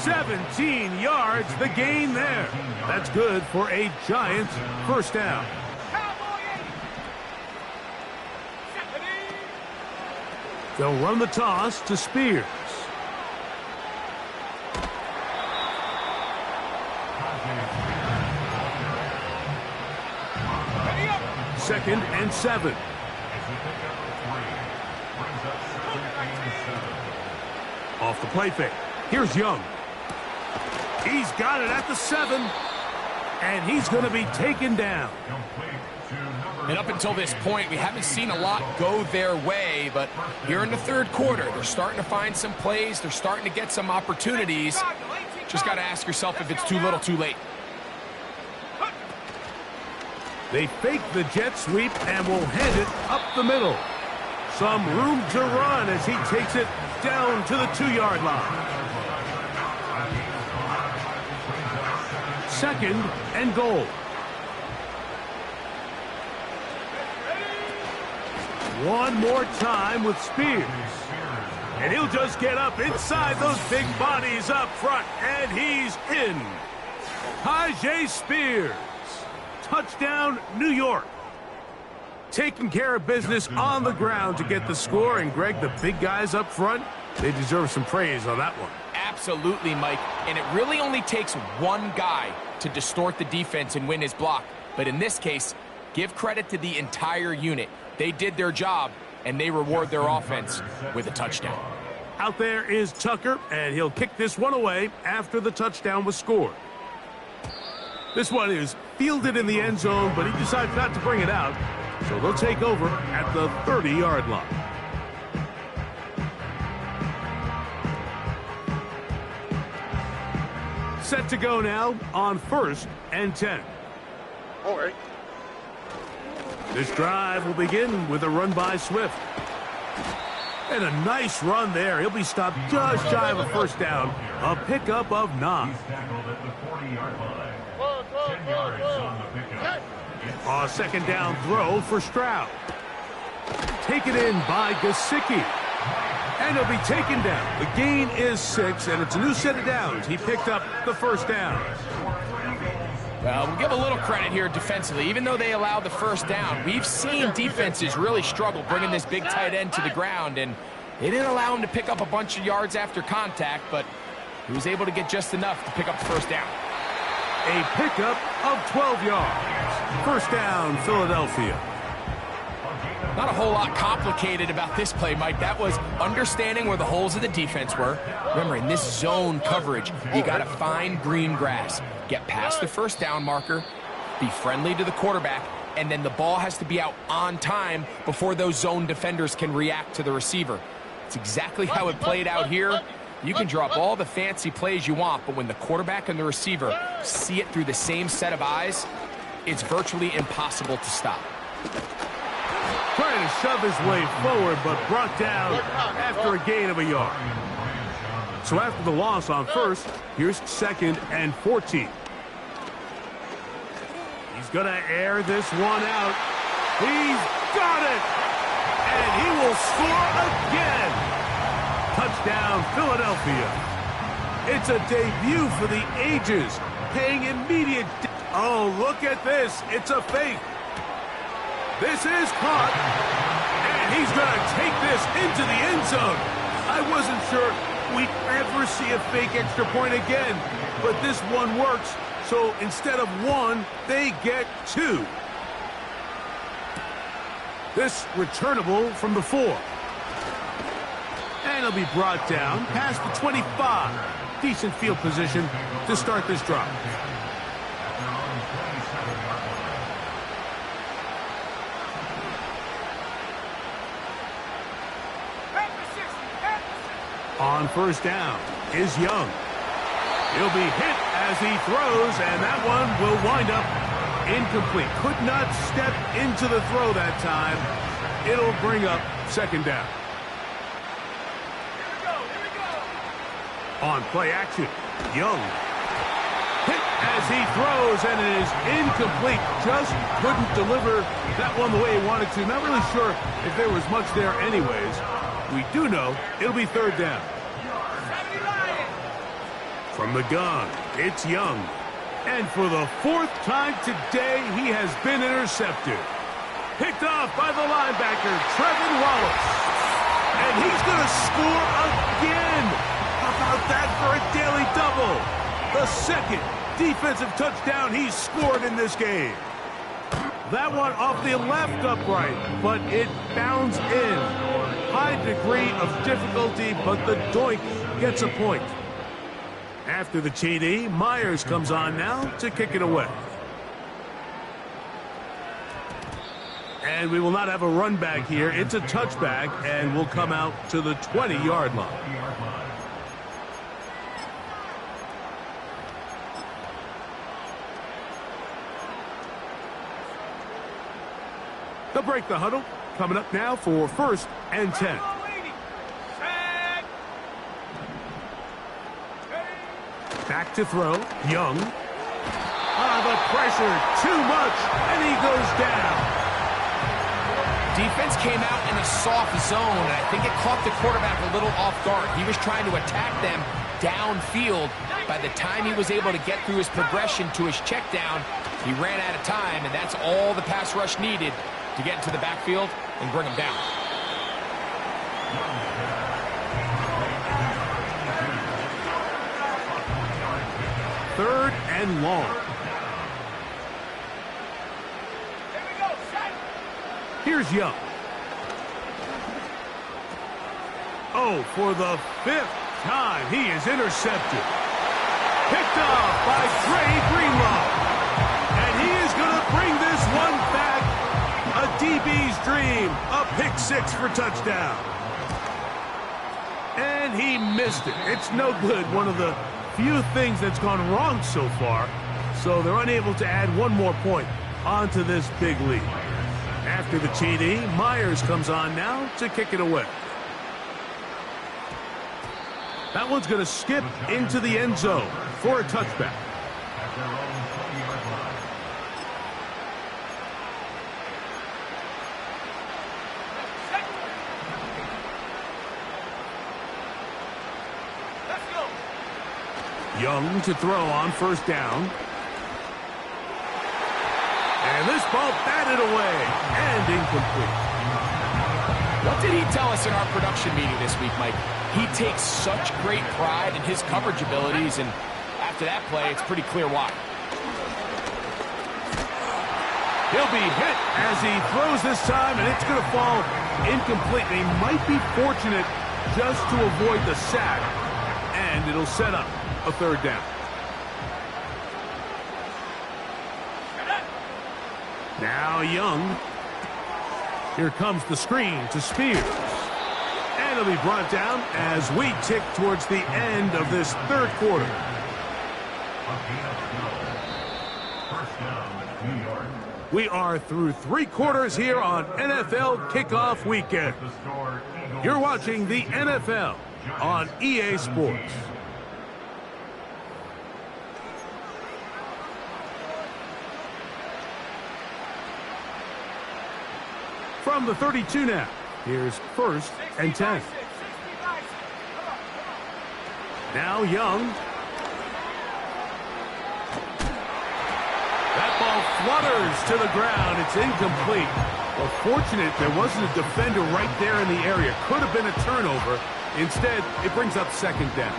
[SPEAKER 2] 17 yards, the gain there. That's good for a Giants first down. They'll run the toss to Spears. Second and 7. Off the play fake. Here's Young. He's got it at the 7. And he's going to be taken down.
[SPEAKER 4] And up until this point, we haven't seen a lot go their way, but here in the 3rd quarter, they're starting to find some plays. They're starting to get some opportunities. Just got to ask yourself if it's too little, too late.
[SPEAKER 2] They fake the jet sweep and will hand it up the middle. Some room to run as he takes it down to the 2-yard line. 2nd and goal. One more time with Spears. And he'll just get up inside those big bodies up front. And he's in. Tyjae Spears. Touchdown, New York. Taking care of business on the ground to get the score. And, Greg, the big guys up front, they deserve some praise on that one.
[SPEAKER 4] Absolutely, Mike. And it really only takes one guy to distort the defense and win his block. But in this case, Give credit to the entire unit. They did their job, and they reward their offense with a touchdown.
[SPEAKER 2] Out there is Tucker, and he'll kick this one away after the touchdown was scored. This one is fielded in the end zone, but he decides not to bring it out, so they'll take over at the 30-yard line. Set to go now on 1st and 10.
[SPEAKER 3] All right.
[SPEAKER 2] This drive will begin with a run by Swift. And a nice run there. He'll be stopped just shy of a first down. A pickup of 9.
[SPEAKER 5] He's tackled at the 40-yard line. 10 yards on the pickup.
[SPEAKER 2] A second down throw for Stroud. Taken in by Gesicki. And he'll be taken down. The gain is 6, and it's a new set of downs. He picked up the first down.
[SPEAKER 4] Well, we'll give a little credit here defensively. Even though they allowed the first down, we've seen defenses really struggle bringing this big tight end to the ground, and they didn't allow him to pick up a bunch of yards after contact, but he was able to get just enough to pick up the first down.
[SPEAKER 2] A pickup of 12 yards. First down, Philadelphia.
[SPEAKER 4] Not a whole lot complicated about this play, Mike. That was understanding where the holes of the defense were. Remember, in this zone coverage, you got to find green grass. Get past the first down marker, be friendly to the quarterback, and then the ball has to be out on time before those zone defenders can react to the receiver. It's exactly how it played out here. You can draw up all the fancy plays you want, but when the quarterback and the receiver see it through the same set of eyes, it's virtually impossible to stop.
[SPEAKER 2] Trying to shove his way forward, but brought down after a gain of a yard. So after the loss on 1st, here's 2nd and 14. He's going to air this one out. He's got it! And he will score again! Touchdown, Philadelphia. It's a debut for the ages, paying immediate... Oh, look at this. It's a fake. This is caught, and he's going to take this into the end zone. I wasn't sure we'd ever see a fake extra point again, but this one works, so instead of 1, they get 2. This returnable from the 4. And he'll be brought down past the 25. Decent field position to start this drive. On first down is Young. He'll be hit as he throws, and that one will wind up incomplete. Could not step into the throw that time. It'll bring up second down. Here we go. On play action, Young. Hit as he throws, and it is incomplete. Just couldn't deliver that one the way he wanted to. Not really sure if there was much there anyways. We do know it'll be third down. From the gun, it's Young. And for the 4th time today, he has been intercepted. Picked off by the linebacker, Trevin Wallace. And he's going to score again. How about that for a daily double? The 2nd defensive touchdown he's scored in this game. That one off the left upright, but it bounds in. High degree of difficulty, but the doink gets a point. After the TD, Myers comes on now to kick it away. And we will not have a run back here. It's a touchback, and will come out to the 20-yard line. They'll break the huddle. Coming up now for 1st and 10. Back to throw. Young. The pressure, too much, and he goes down.
[SPEAKER 4] Defense came out in a soft zone, and I think it caught the quarterback a little off guard. He was trying to attack them downfield. By the time he was able to get through his progression to his check down, he ran out of time, and that's all the pass rush needed to get into the backfield and bring him down.
[SPEAKER 2] Third and long.
[SPEAKER 6] Here we go.
[SPEAKER 2] Here's Young. Oh, for the 5th time, he is intercepted. Picked off by Trey Greenlaw. And he is going to bring this one back. A DB's dream. A pick 6 for touchdown. And he missed it. It's no good. One of the few things that's gone wrong so far. So they're unable to add one more point onto this big lead. After the TD, Myers comes on now to kick it away. That one's going to skip into the end zone for a touchback.
[SPEAKER 5] At their own 20-yard line.
[SPEAKER 2] Young to throw on first down. And this ball batted away and incomplete.
[SPEAKER 4] What did he tell us in our production meeting this week, Mike? He takes such great pride in his coverage abilities, and after that play, it's pretty clear why.
[SPEAKER 2] He'll be hit as he throws this time, and it's going to fall incomplete. He might be fortunate just to avoid the sack, and it'll set up a third down. Now Young. Here comes the screen to Spears. And it'll be brought down as we tick towards the end of this third quarter.
[SPEAKER 5] First down, New York.
[SPEAKER 2] We are through 3 quarters here on NFL Kickoff Weekend.
[SPEAKER 5] The score, Eagles.
[SPEAKER 2] You're watching the NFL on EA Sports. From the 32 now, here's 1st and 10. Now Young. That ball flutters to the ground. It's incomplete. Well, fortunate there wasn't a defender right there in the area. Could have been a turnover. Instead, it brings up second down.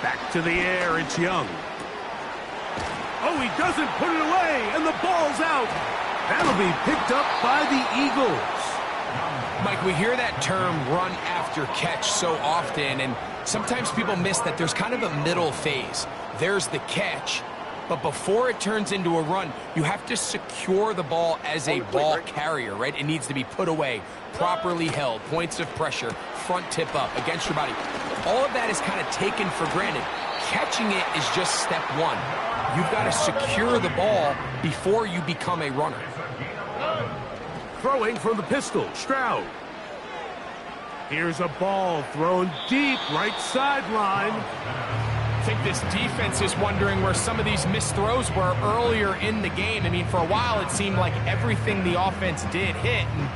[SPEAKER 2] Back to the air, it's Young. Oh, he doesn't put it away, and the ball's out. That'll be picked up by the Eagles.
[SPEAKER 4] Mike, we hear that term run after catch so often, and sometimes people miss that there's kind of a middle phase. There's the catch, but before it turns into a run, you have to secure the ball as a ball carrier, right? It needs to be put away, properly held, points of pressure, front tip up, against your body. All of that is kind of taken for granted. Catching it is just step one. You've got to secure the ball before you become a runner.
[SPEAKER 2] Throwing from the pistol, Stroud. Here's a ball thrown deep, right sideline.
[SPEAKER 4] I think this defense is wondering where some of these missed throws were earlier in the game. I mean, for a while it seemed like everything the offense did hit. And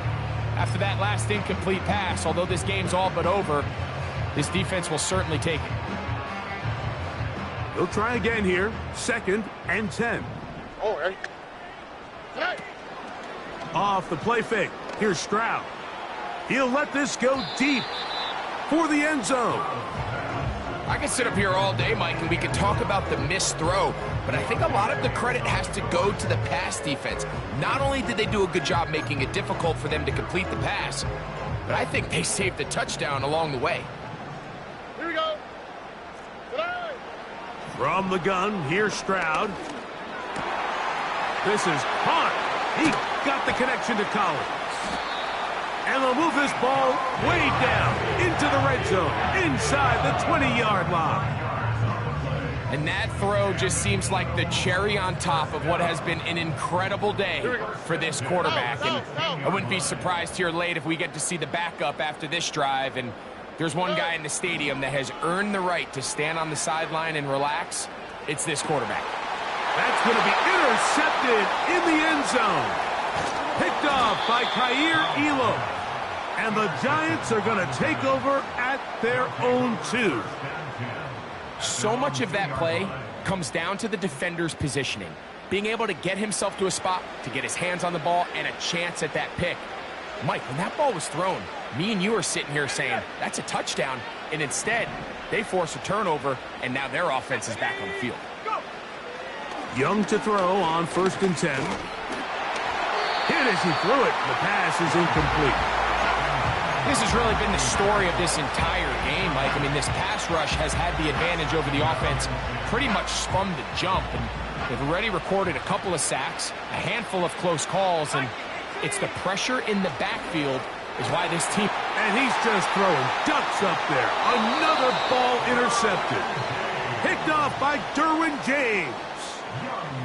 [SPEAKER 4] after that last incomplete pass, although this game's all but over, this defense will certainly take it.
[SPEAKER 2] They'll try again here. 2nd and 10.
[SPEAKER 3] Oh, hey.
[SPEAKER 2] Off the play fake. Here's Stroud. He'll let this go deep for the end zone.
[SPEAKER 4] I can sit up here all day, Mike, and we can talk about the missed throw, but I think a lot of the credit has to go to the pass defense. Not only did they do a good job making it difficult for them to complete the pass, but I think they saved the touchdown along the way.
[SPEAKER 3] Here we go.
[SPEAKER 2] From the gun, here's Stroud. This is caught. He got the connection to Collins. And they'll move this ball way down into the red zone, inside the 20-yard line.
[SPEAKER 4] And that throw just seems like the cherry on top of what has been an incredible day for this quarterback. And I wouldn't be surprised here late if we get to see the backup after this drive. And there's one guy in the stadium that has earned the right to stand on the sideline and relax. It's this quarterback.
[SPEAKER 2] That's going to be intercepted in the end zone. Picked off by Kaiir Elam. And the Giants are going to take over at their own 2.
[SPEAKER 4] So much of that play comes down to the defender's positioning. Being able to get himself to a spot, to get his hands on the ball, and a chance at that pick. Mike, when that ball was thrown, me and you are sitting here saying, that's a touchdown. And instead, they force a turnover, and now their offense is back on the field.
[SPEAKER 2] Young to throw on 1st and 10. Hit as he threw it. The pass is incomplete.
[SPEAKER 4] This has really been the story of this entire game, Mike. I mean, this pass rush has had the advantage over the offense pretty much from the jump. And they've already recorded a couple of sacks, a handful of close calls, and it's the pressure in the backfield is why this team...
[SPEAKER 2] And he's just throwing ducks up there. Another ball intercepted. Picked off by Derwin James.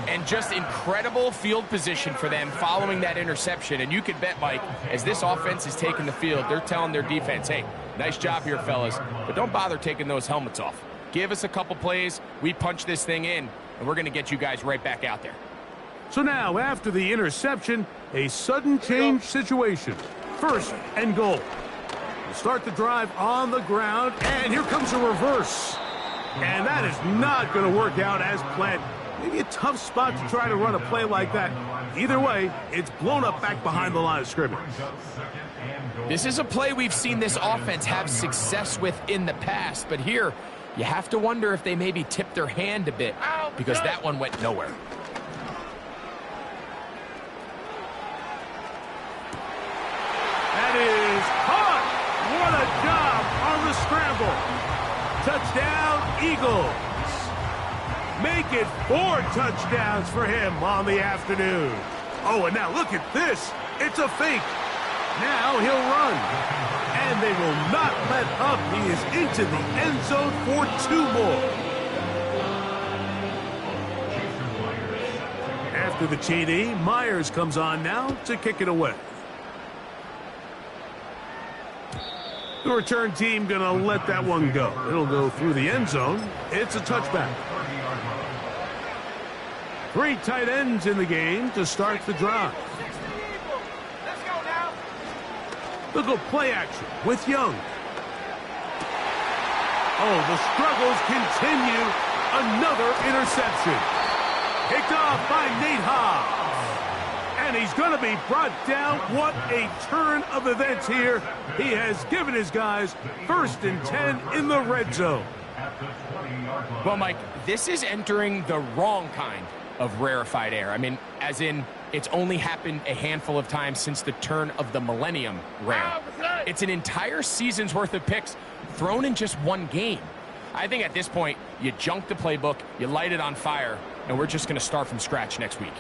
[SPEAKER 4] And just incredible field position for them following that interception. And you could bet, Mike, as this offense is taking the field, they're telling their defense, hey, nice job here, fellas, but don't bother taking those helmets off. Give us a couple plays, we punch this thing in, and we're going to get you guys right back out there.
[SPEAKER 2] So now, after the interception, a sudden change situation. 1st and goal. We'll start the drive on the ground, and here comes a reverse. And that is not going to work out as planned. Maybe a tough spot to try to run a play like that. Either way, it's blown up back behind the line of scrimmage.
[SPEAKER 4] This is a play we've seen this offense have success with in the past, but here, you have to wonder if they maybe tipped their hand a bit, because that one went nowhere.
[SPEAKER 2] That is caught! What a job on the scramble! Touchdown, Eagles! Make it 4 touchdowns for him on the afternoon. Oh, and now look at this. It's a fake. Now he'll run. And they will not let up. He is into the end zone for 2 more. After the TD, Myers comes on now to kick it away. The return team going to let that one go. It'll go through the end zone. It's a touchback. 3 tight ends in the game to start the drive. They'll go play action with Young. Oh, the struggles continue. Another interception. Picked off by Nate Hobbs. And he's going to be brought down. What a turn of events here. He has given his guys 1st and 10 in the red zone.
[SPEAKER 4] Well, Mike, this is entering the wrong kind of rarefied air. I mean, as in, it's only happened a handful of times since the turn of the millennium rare. It's an entire season's worth of picks thrown in just one game. I think at this point, you junk the playbook, you light it on fire, and we're just going to start from scratch next week.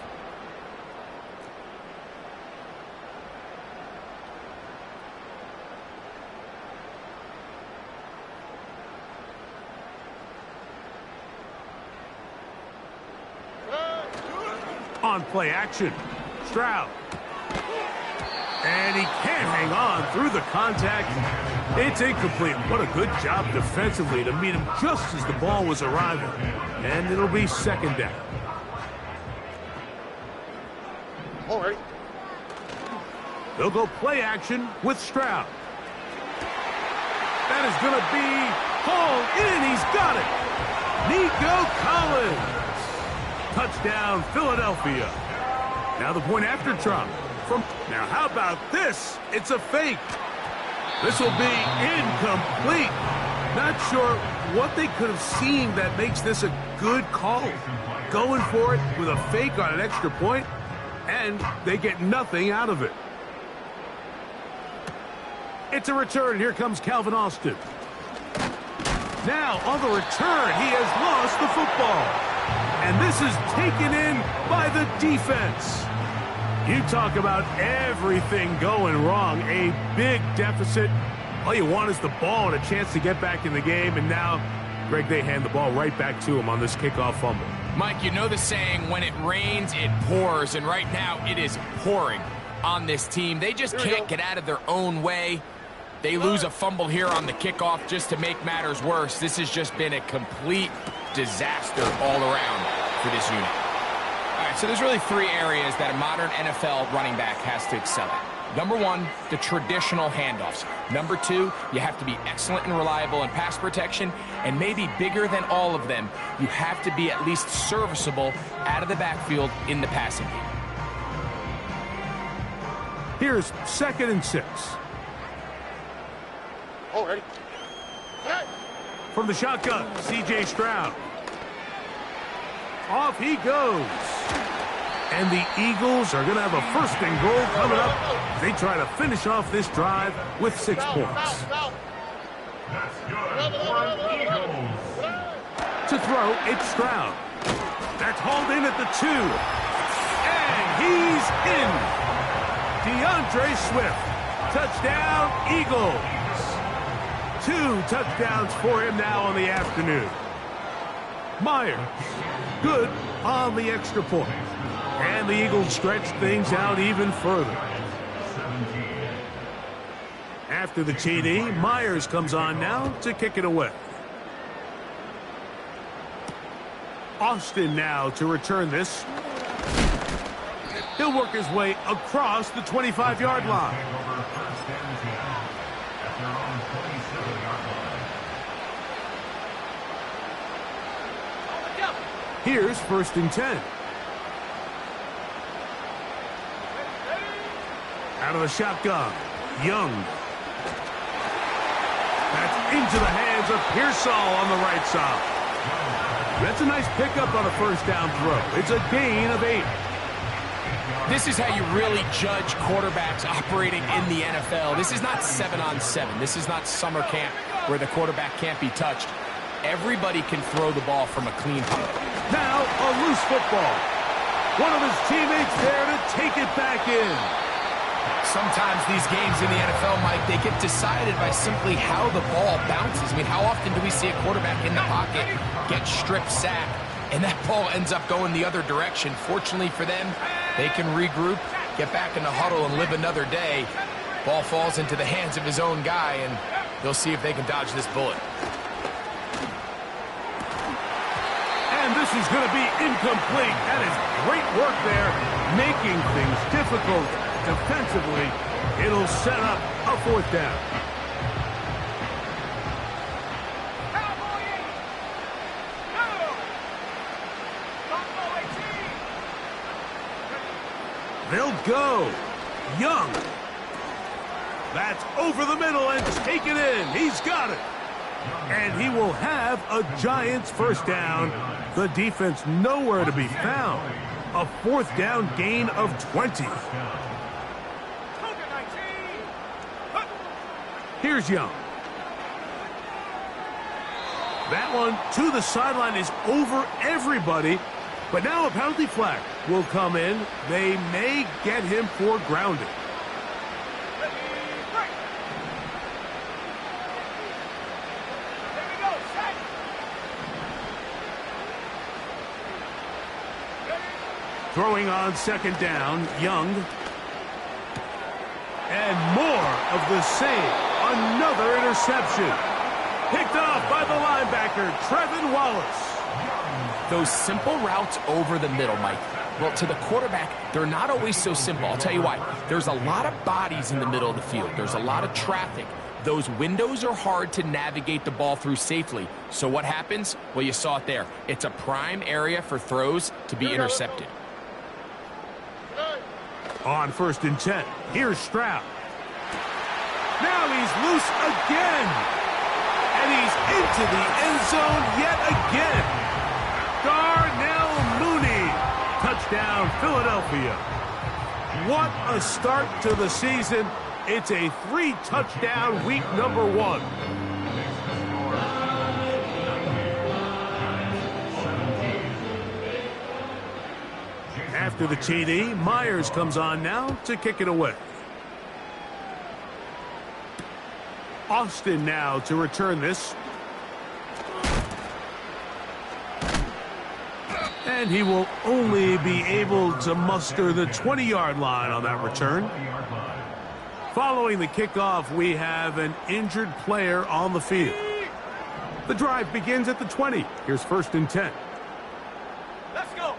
[SPEAKER 2] On play action, Stroud. And he can't hang on through the contact. It's incomplete. What a good job defensively to meet him just as the ball was arriving. And it'll be 2nd down.
[SPEAKER 3] All right.
[SPEAKER 2] They'll go play action with Stroud. That is going to be hauled in. He's got it. Nico Collins. Touchdown, Philadelphia. Now the point after Trump. Now how about this? It's a fake. This will be incomplete. Not sure what they could have seen that makes this a good call. Going for it with a fake on an extra point, and they get nothing out of it. It's a return. Here comes Calvin Austin. Now on the return, he has lost the football. And this is taken in by the defense. You talk about everything going wrong. A big deficit. All you want is the ball and a chance to get back in the game. And now, Greg, they hand the ball right back to him on this kickoff fumble.
[SPEAKER 4] Mike, you know the saying, when it rains, it pours. And right now, it is pouring on this team. They just can't get out of their own way. They lose a fumble here on the kickoff just to make matters worse. This has just been a complete disaster all around for this unit. All right, so there's really 3 areas that a modern NFL running back has to excel at. Number 1, the traditional handoffs. Number 2, you have to be excellent and reliable in pass protection. And maybe bigger than all of them, you have to be at least serviceable out of the backfield in the passing game.
[SPEAKER 2] Here's 2nd and 6.
[SPEAKER 3] All ready.
[SPEAKER 2] From the shotgun, C.J. Stroud. Off he goes. And the Eagles are going to have a first and goal coming up. They try to finish off this drive with 6 points.
[SPEAKER 5] That's good for Eagles.
[SPEAKER 2] To throw, it's Stroud. That's hauled in at the 2. And he's in. DeAndre Swift. Touchdown, Eagles. 2 touchdowns for him now on the afternoon. Myers, good on the extra point. And the Eagles stretch things out even further. After the TD, Myers comes on now to kick it away. Austin now to return this. He'll work his way across the 25-yard line. Here's 1st and 10. Out of the shotgun, Young. That's into the hands of Pearsall on the right side. That's a nice pickup on a first down throw. It's a gain of 8.
[SPEAKER 4] This is how you really judge quarterbacks operating in the NFL. This is not 7-on-7. This is not summer camp where the quarterback can't be touched. Everybody can throw the ball from a clean pocket.
[SPEAKER 2] Now a loose football. One of his teammates there to take it back in.
[SPEAKER 4] Sometimes these games in the NFL, Mike, they get decided by simply how the ball bounces. I mean, how often do we see a quarterback in the pocket get strip sacked, and that ball ends up going the other direction? Fortunately for them, they can regroup, get back in the huddle, and live another day. Ball falls into the hands of his own guy, and they'll see if they can dodge this bullet.
[SPEAKER 2] And this is going to be incomplete. That is great work there, making things difficult defensively. It'll set up a 4th down. They'll go. Young. That's over the middle and take it in. He's got it. And he will have a Giants first down. The defense nowhere to be found. A 4th down gain of 20. Here's Young. That one to the sideline is over everybody. But now a penalty flag will come in. They may get him for grounding. Throwing on 2nd down, Young. And more of the same. Another interception. Picked off by the linebacker, Trevin Wallace.
[SPEAKER 4] Those simple routes over the middle, Mike. Well, to the quarterback, they're not always so simple. I'll tell you why. There's a lot of bodies in the middle of the field. There's a lot of traffic. Those windows are hard to navigate the ball through safely. So what happens? Well, you saw it there. It's a prime area for throws to be intercepted.
[SPEAKER 2] On 1st and 10, here's Stroud. Now he's loose again. And he's into the end zone yet again. Darnell Mooney. Touchdown, Philadelphia. What a start to the season. It's a 3-touchdown week number 1. After the TD, Myers comes on now to kick it away. Austin now to return this. And he will only be able to muster the 20-yard line on that return. Following the kickoff, we have an injured player on the field. The drive begins at the 20. Here's 1st and 10.
[SPEAKER 3] Let's go.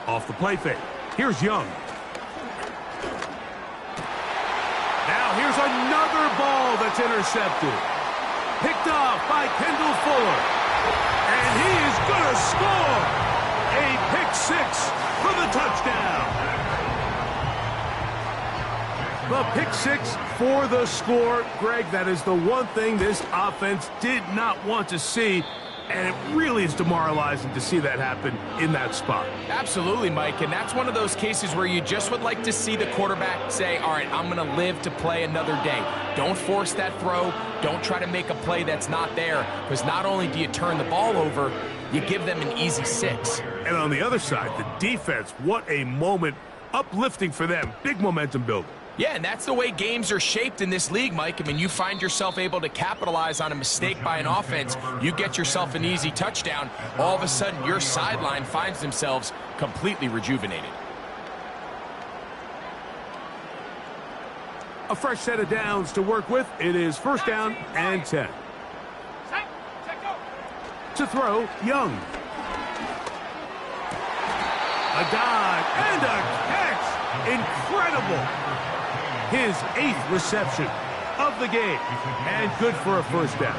[SPEAKER 2] Off the play fake. Here's Young. Now here's another ball that's intercepted. Picked off by Kendall Fuller. And he is going to score. A pick-6 for the touchdown. The pick-6 for the score. Greg, that is the one thing this offense did not want to see. And it really is demoralizing to see that happen in that spot.
[SPEAKER 4] Absolutely, Mike, and that's one of those cases where you just would like to see the quarterback say, all right, I'm going to live to play another day. Don't force that throw. Don't try to make a play that's not there, because not only do you turn the ball over, you give them an easy 6.
[SPEAKER 2] And on the other side, the defense, what a moment. Uplifting for them. Big momentum builder.
[SPEAKER 4] Yeah, and that's the way games are shaped in this league, Mike. I mean, you find yourself able to capitalize on a mistake by an offense. You get yourself an easy touchdown. All of a sudden, your sideline finds themselves completely rejuvenated.
[SPEAKER 2] A fresh set of downs to work with. It is first down and 10. To throw, Young. A dive and a catch. Incredible. His 8th reception of the game. And good for a first down.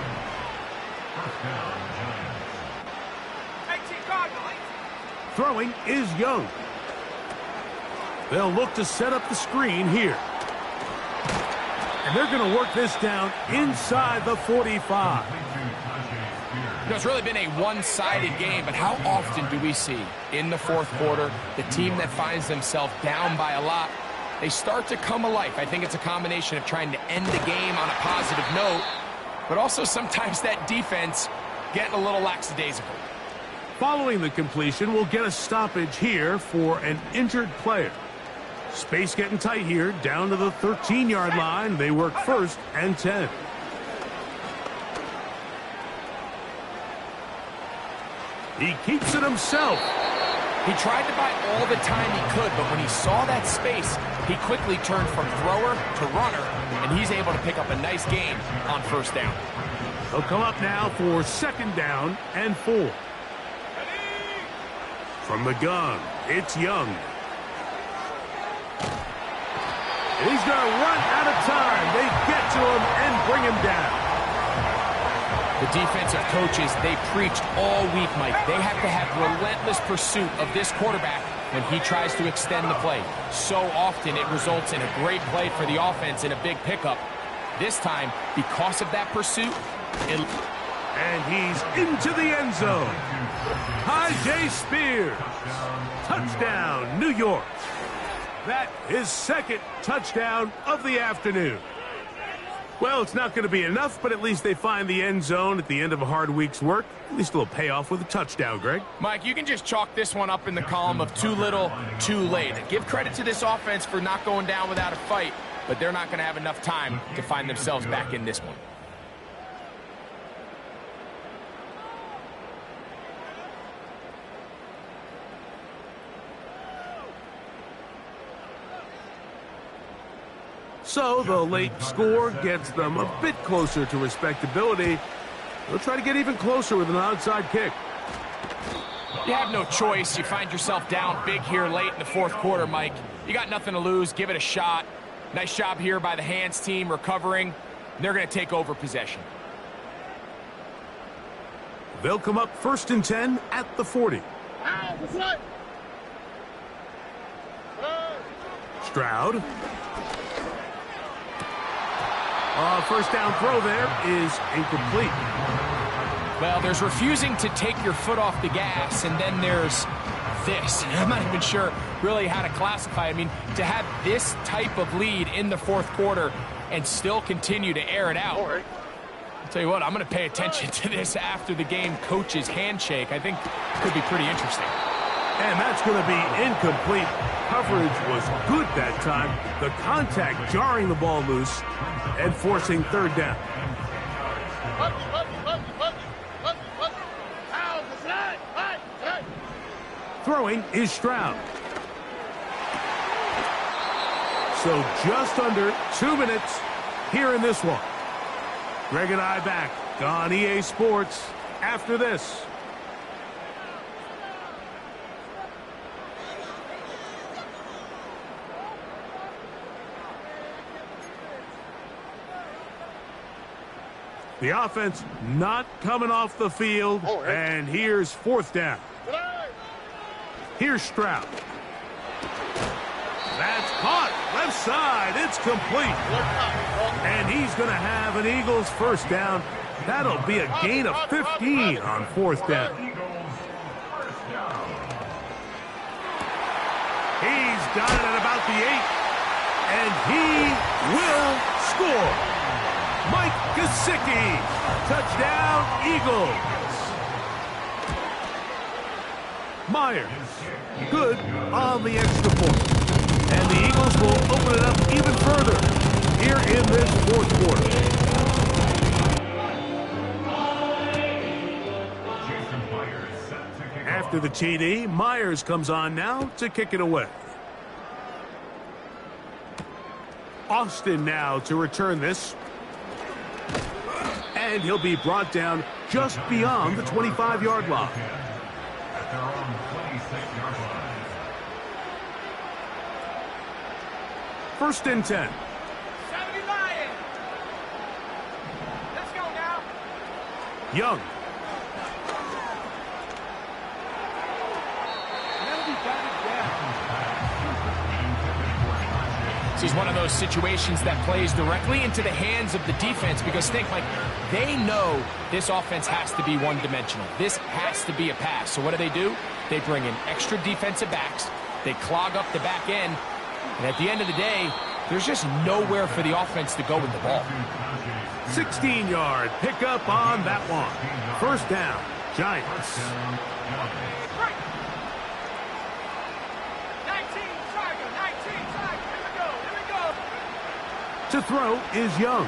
[SPEAKER 2] Throwing is Young. They'll look to set up the screen here. And they're going to work this down inside the 45.
[SPEAKER 4] You know, it's really been a one-sided game, but how often do we see in the fourth quarter the team that finds themselves down by a lot, they start to come alive? I think it's a combination of trying to end the game on a positive note, but also sometimes that defense getting a little lackadaisical.
[SPEAKER 2] Following the completion, we'll get a stoppage here for an injured player. Space getting tight here, down to the 13-yard line. They work first and 10. He keeps it himself.
[SPEAKER 4] He tried to buy all the time he could, but when he saw that space, he quickly turned from thrower to runner, and he's able to pick up a nice gain on first down.
[SPEAKER 2] He'll come up now for second down and 4. From the gun, it's Young. And he's going to run out of time. They get to him and bring him down.
[SPEAKER 4] The defensive coaches, they preached all week, Mike. They have to have relentless pursuit of this quarterback when he tries to extend the play. So often it results in a great play for the offense and a big pickup. This time, because of that pursuit,
[SPEAKER 2] and he's into the end zone. J. Spears. Touchdown, New York. That is second touchdown of the afternoon. Well, it's not going to be enough, but at least they find the end zone at the end of a hard week's work. At least a little payoff with a touchdown, Greg.
[SPEAKER 4] Mike, you can just chalk this one up in the column of too little, too late. Give credit to this offense for not going down without a fight, but they're not going to have enough time to find themselves back in this one.
[SPEAKER 2] So the late score gets them a bit closer to respectability. They'll try to get even closer with an onside kick.
[SPEAKER 4] You have no choice. You find yourself down big here late in the fourth quarter, Mike. You got nothing to lose. Give it a shot. Nice job here by the hands team recovering. They're going to take over possession.
[SPEAKER 2] They'll come up first and 10 at the 40. Stroud. First down throw there is incomplete.
[SPEAKER 4] Well, there's refusing to take your foot off the gas, and then there's this. I'm not even sure really how to classify it. I mean, to have this type of lead in the fourth quarter and still continue to air it out. I'll tell you what, I'm going to pay attention to this after the game coach's handshake. I think it could be pretty interesting.
[SPEAKER 2] And that's going to be incomplete. Coverage was good that time. The contact jarring the ball loose and forcing third down. Throwing is Stroud. So just under 2 minutes here in this one. Greg and I back on EA Sports after this. The offense not coming off the field, and here's fourth down. Here's Stroud. That's caught. Left side. It's complete. And he's going to have an Eagles first down That'll be a gain of 15 on 4th down. He's got it at about the 8, and he will score. Mike Gesicki, touchdown, Eagles. Myers, good on the extra point. And the Eagles will open it up even further here in this 4th quarter. After the TD, Myers comes on now to kick it away. Austin now to return this. And he'll be brought down just beyond the 25-yard line.
[SPEAKER 5] At their own 26-yard line.
[SPEAKER 2] 1st and 10.
[SPEAKER 3] 70 Lions. Let's go now.
[SPEAKER 2] Young.
[SPEAKER 4] This is one of those situations that plays directly into the hands of the defense because think, like, they know this offense has to be one-dimensional. This has to be a pass. So what do? They bring in extra defensive backs. They clog up the back end. And at the end of the day, there's just nowhere for the offense to go with the ball.
[SPEAKER 2] 16-yard pickup on that one. 1st down, Giants.
[SPEAKER 3] 19 Tiger. Here we go.
[SPEAKER 2] To throw is Young.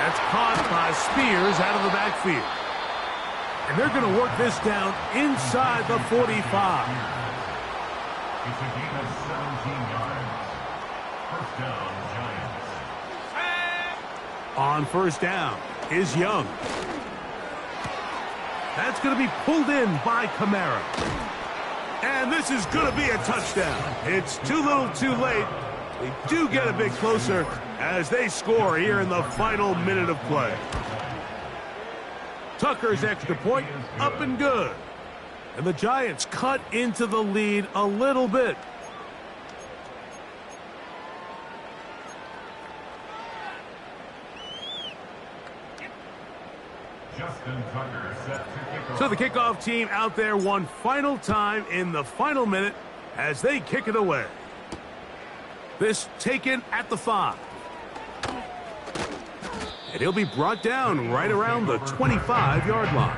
[SPEAKER 2] That's caught by Spears out of the backfield. And they're going to work this down inside the 45.
[SPEAKER 5] It's a gain of 17 yards. 1st down, Giants.
[SPEAKER 2] On 1st down is Young. That's going to be pulled in by Kamara. And this is going to be a touchdown. It's too little too late. They do get a bit closer as they score here in the final minute of play. Tucker's extra point up and good. And the Giants cut into the lead a little bit.
[SPEAKER 5] Justin Tucker set to kick off.
[SPEAKER 2] So the kickoff team out there one final time in the final minute as they kick it away. This taken at the 5. And he'll be brought down right around the 25-yard line.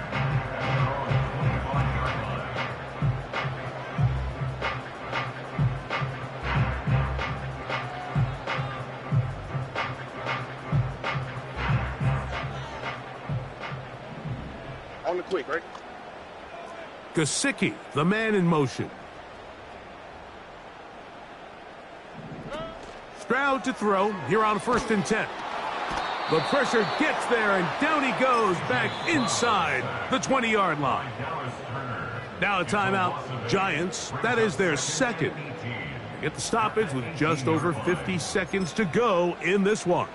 [SPEAKER 6] On the quick, right?
[SPEAKER 2] Gesicki, the man in motion. Stroud to throw here on 1st and 10. The pressure gets there, and down he goes back inside the 20-yard line. Now a timeout. Giants, that is their 2nd. Get the stoppage with just over 50 seconds to go in this one.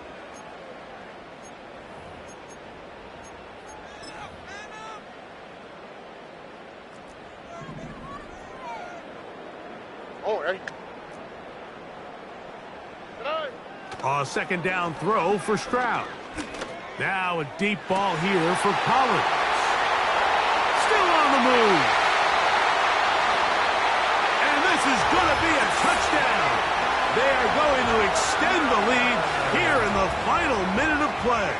[SPEAKER 6] Oh, ready?
[SPEAKER 2] A 2nd down throw for Stroud. Now a deep ball here for Collins. Still on the move. And this is going to be a touchdown. They are going to extend the lead here in the final minute of play.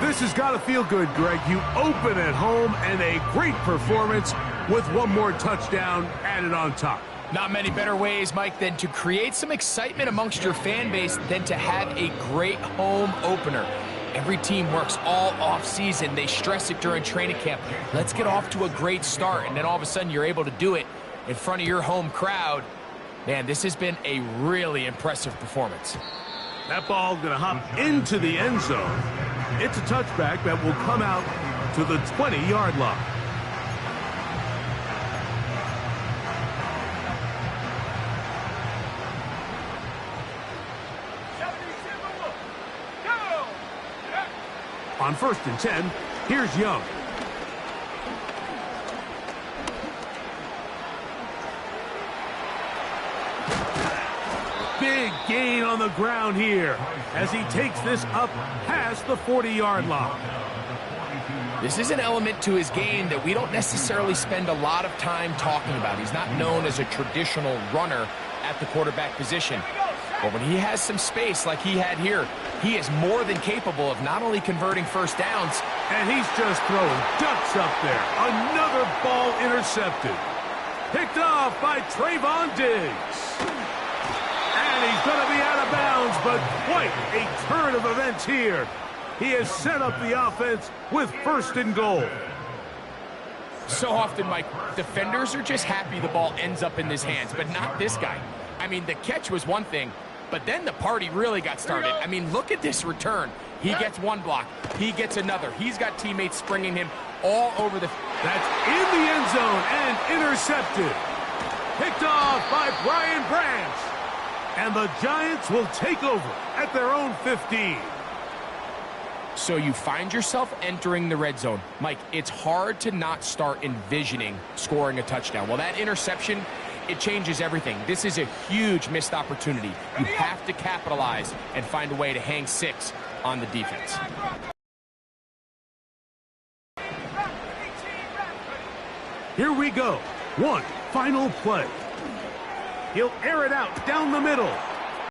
[SPEAKER 2] This has got to feel good, Greg. You open at home and a great performance with one more touchdown added on top.
[SPEAKER 4] Not many better ways, Mike, than to create some excitement amongst your fan base than to have a great home opener. Every team works all off-season. They stress it during training camp. Let's get off to a great start, and then all of a sudden you're able to do it in front of your home crowd. Man, this has been a really impressive performance.
[SPEAKER 2] That ball going to hop into the end zone. It's a touchback that will come out to the 20-yard line. On 1st and 10, here's Young. Big gain on the ground here as he takes this up past the 40-yard line.
[SPEAKER 4] This is an element to his game that we don't necessarily spend a lot of time talking about. He's not known as a traditional runner at the quarterback position. But when he has some space like he had here, he is more than capable of not only converting first downs.
[SPEAKER 2] And he's just throwing ducks up there. Another ball intercepted. Picked off by Trayvon Diggs. And he's going to be out of bounds, but quite a turn of events here. He has set up the offense with 1st and goal.
[SPEAKER 4] So often, Mike, defenders are just happy the ball ends up in his hands, but not this guy. I mean, the catch was one thing, but then the party really got started. I mean, look at this return. He gets one block. He gets another. He's got teammates springing him all over the...
[SPEAKER 2] That's in the end zone and intercepted. Picked off by Brian Branch. And the Giants will take over at their own 15.
[SPEAKER 4] So you find yourself entering the red zone. Mike, it's hard to not start envisioning scoring a touchdown. Well, that interception, it changes everything. This is a huge missed opportunity. You have to capitalize and find a way to hang 6 on the defense.
[SPEAKER 2] Here we go. One final play. He'll air it out down the middle.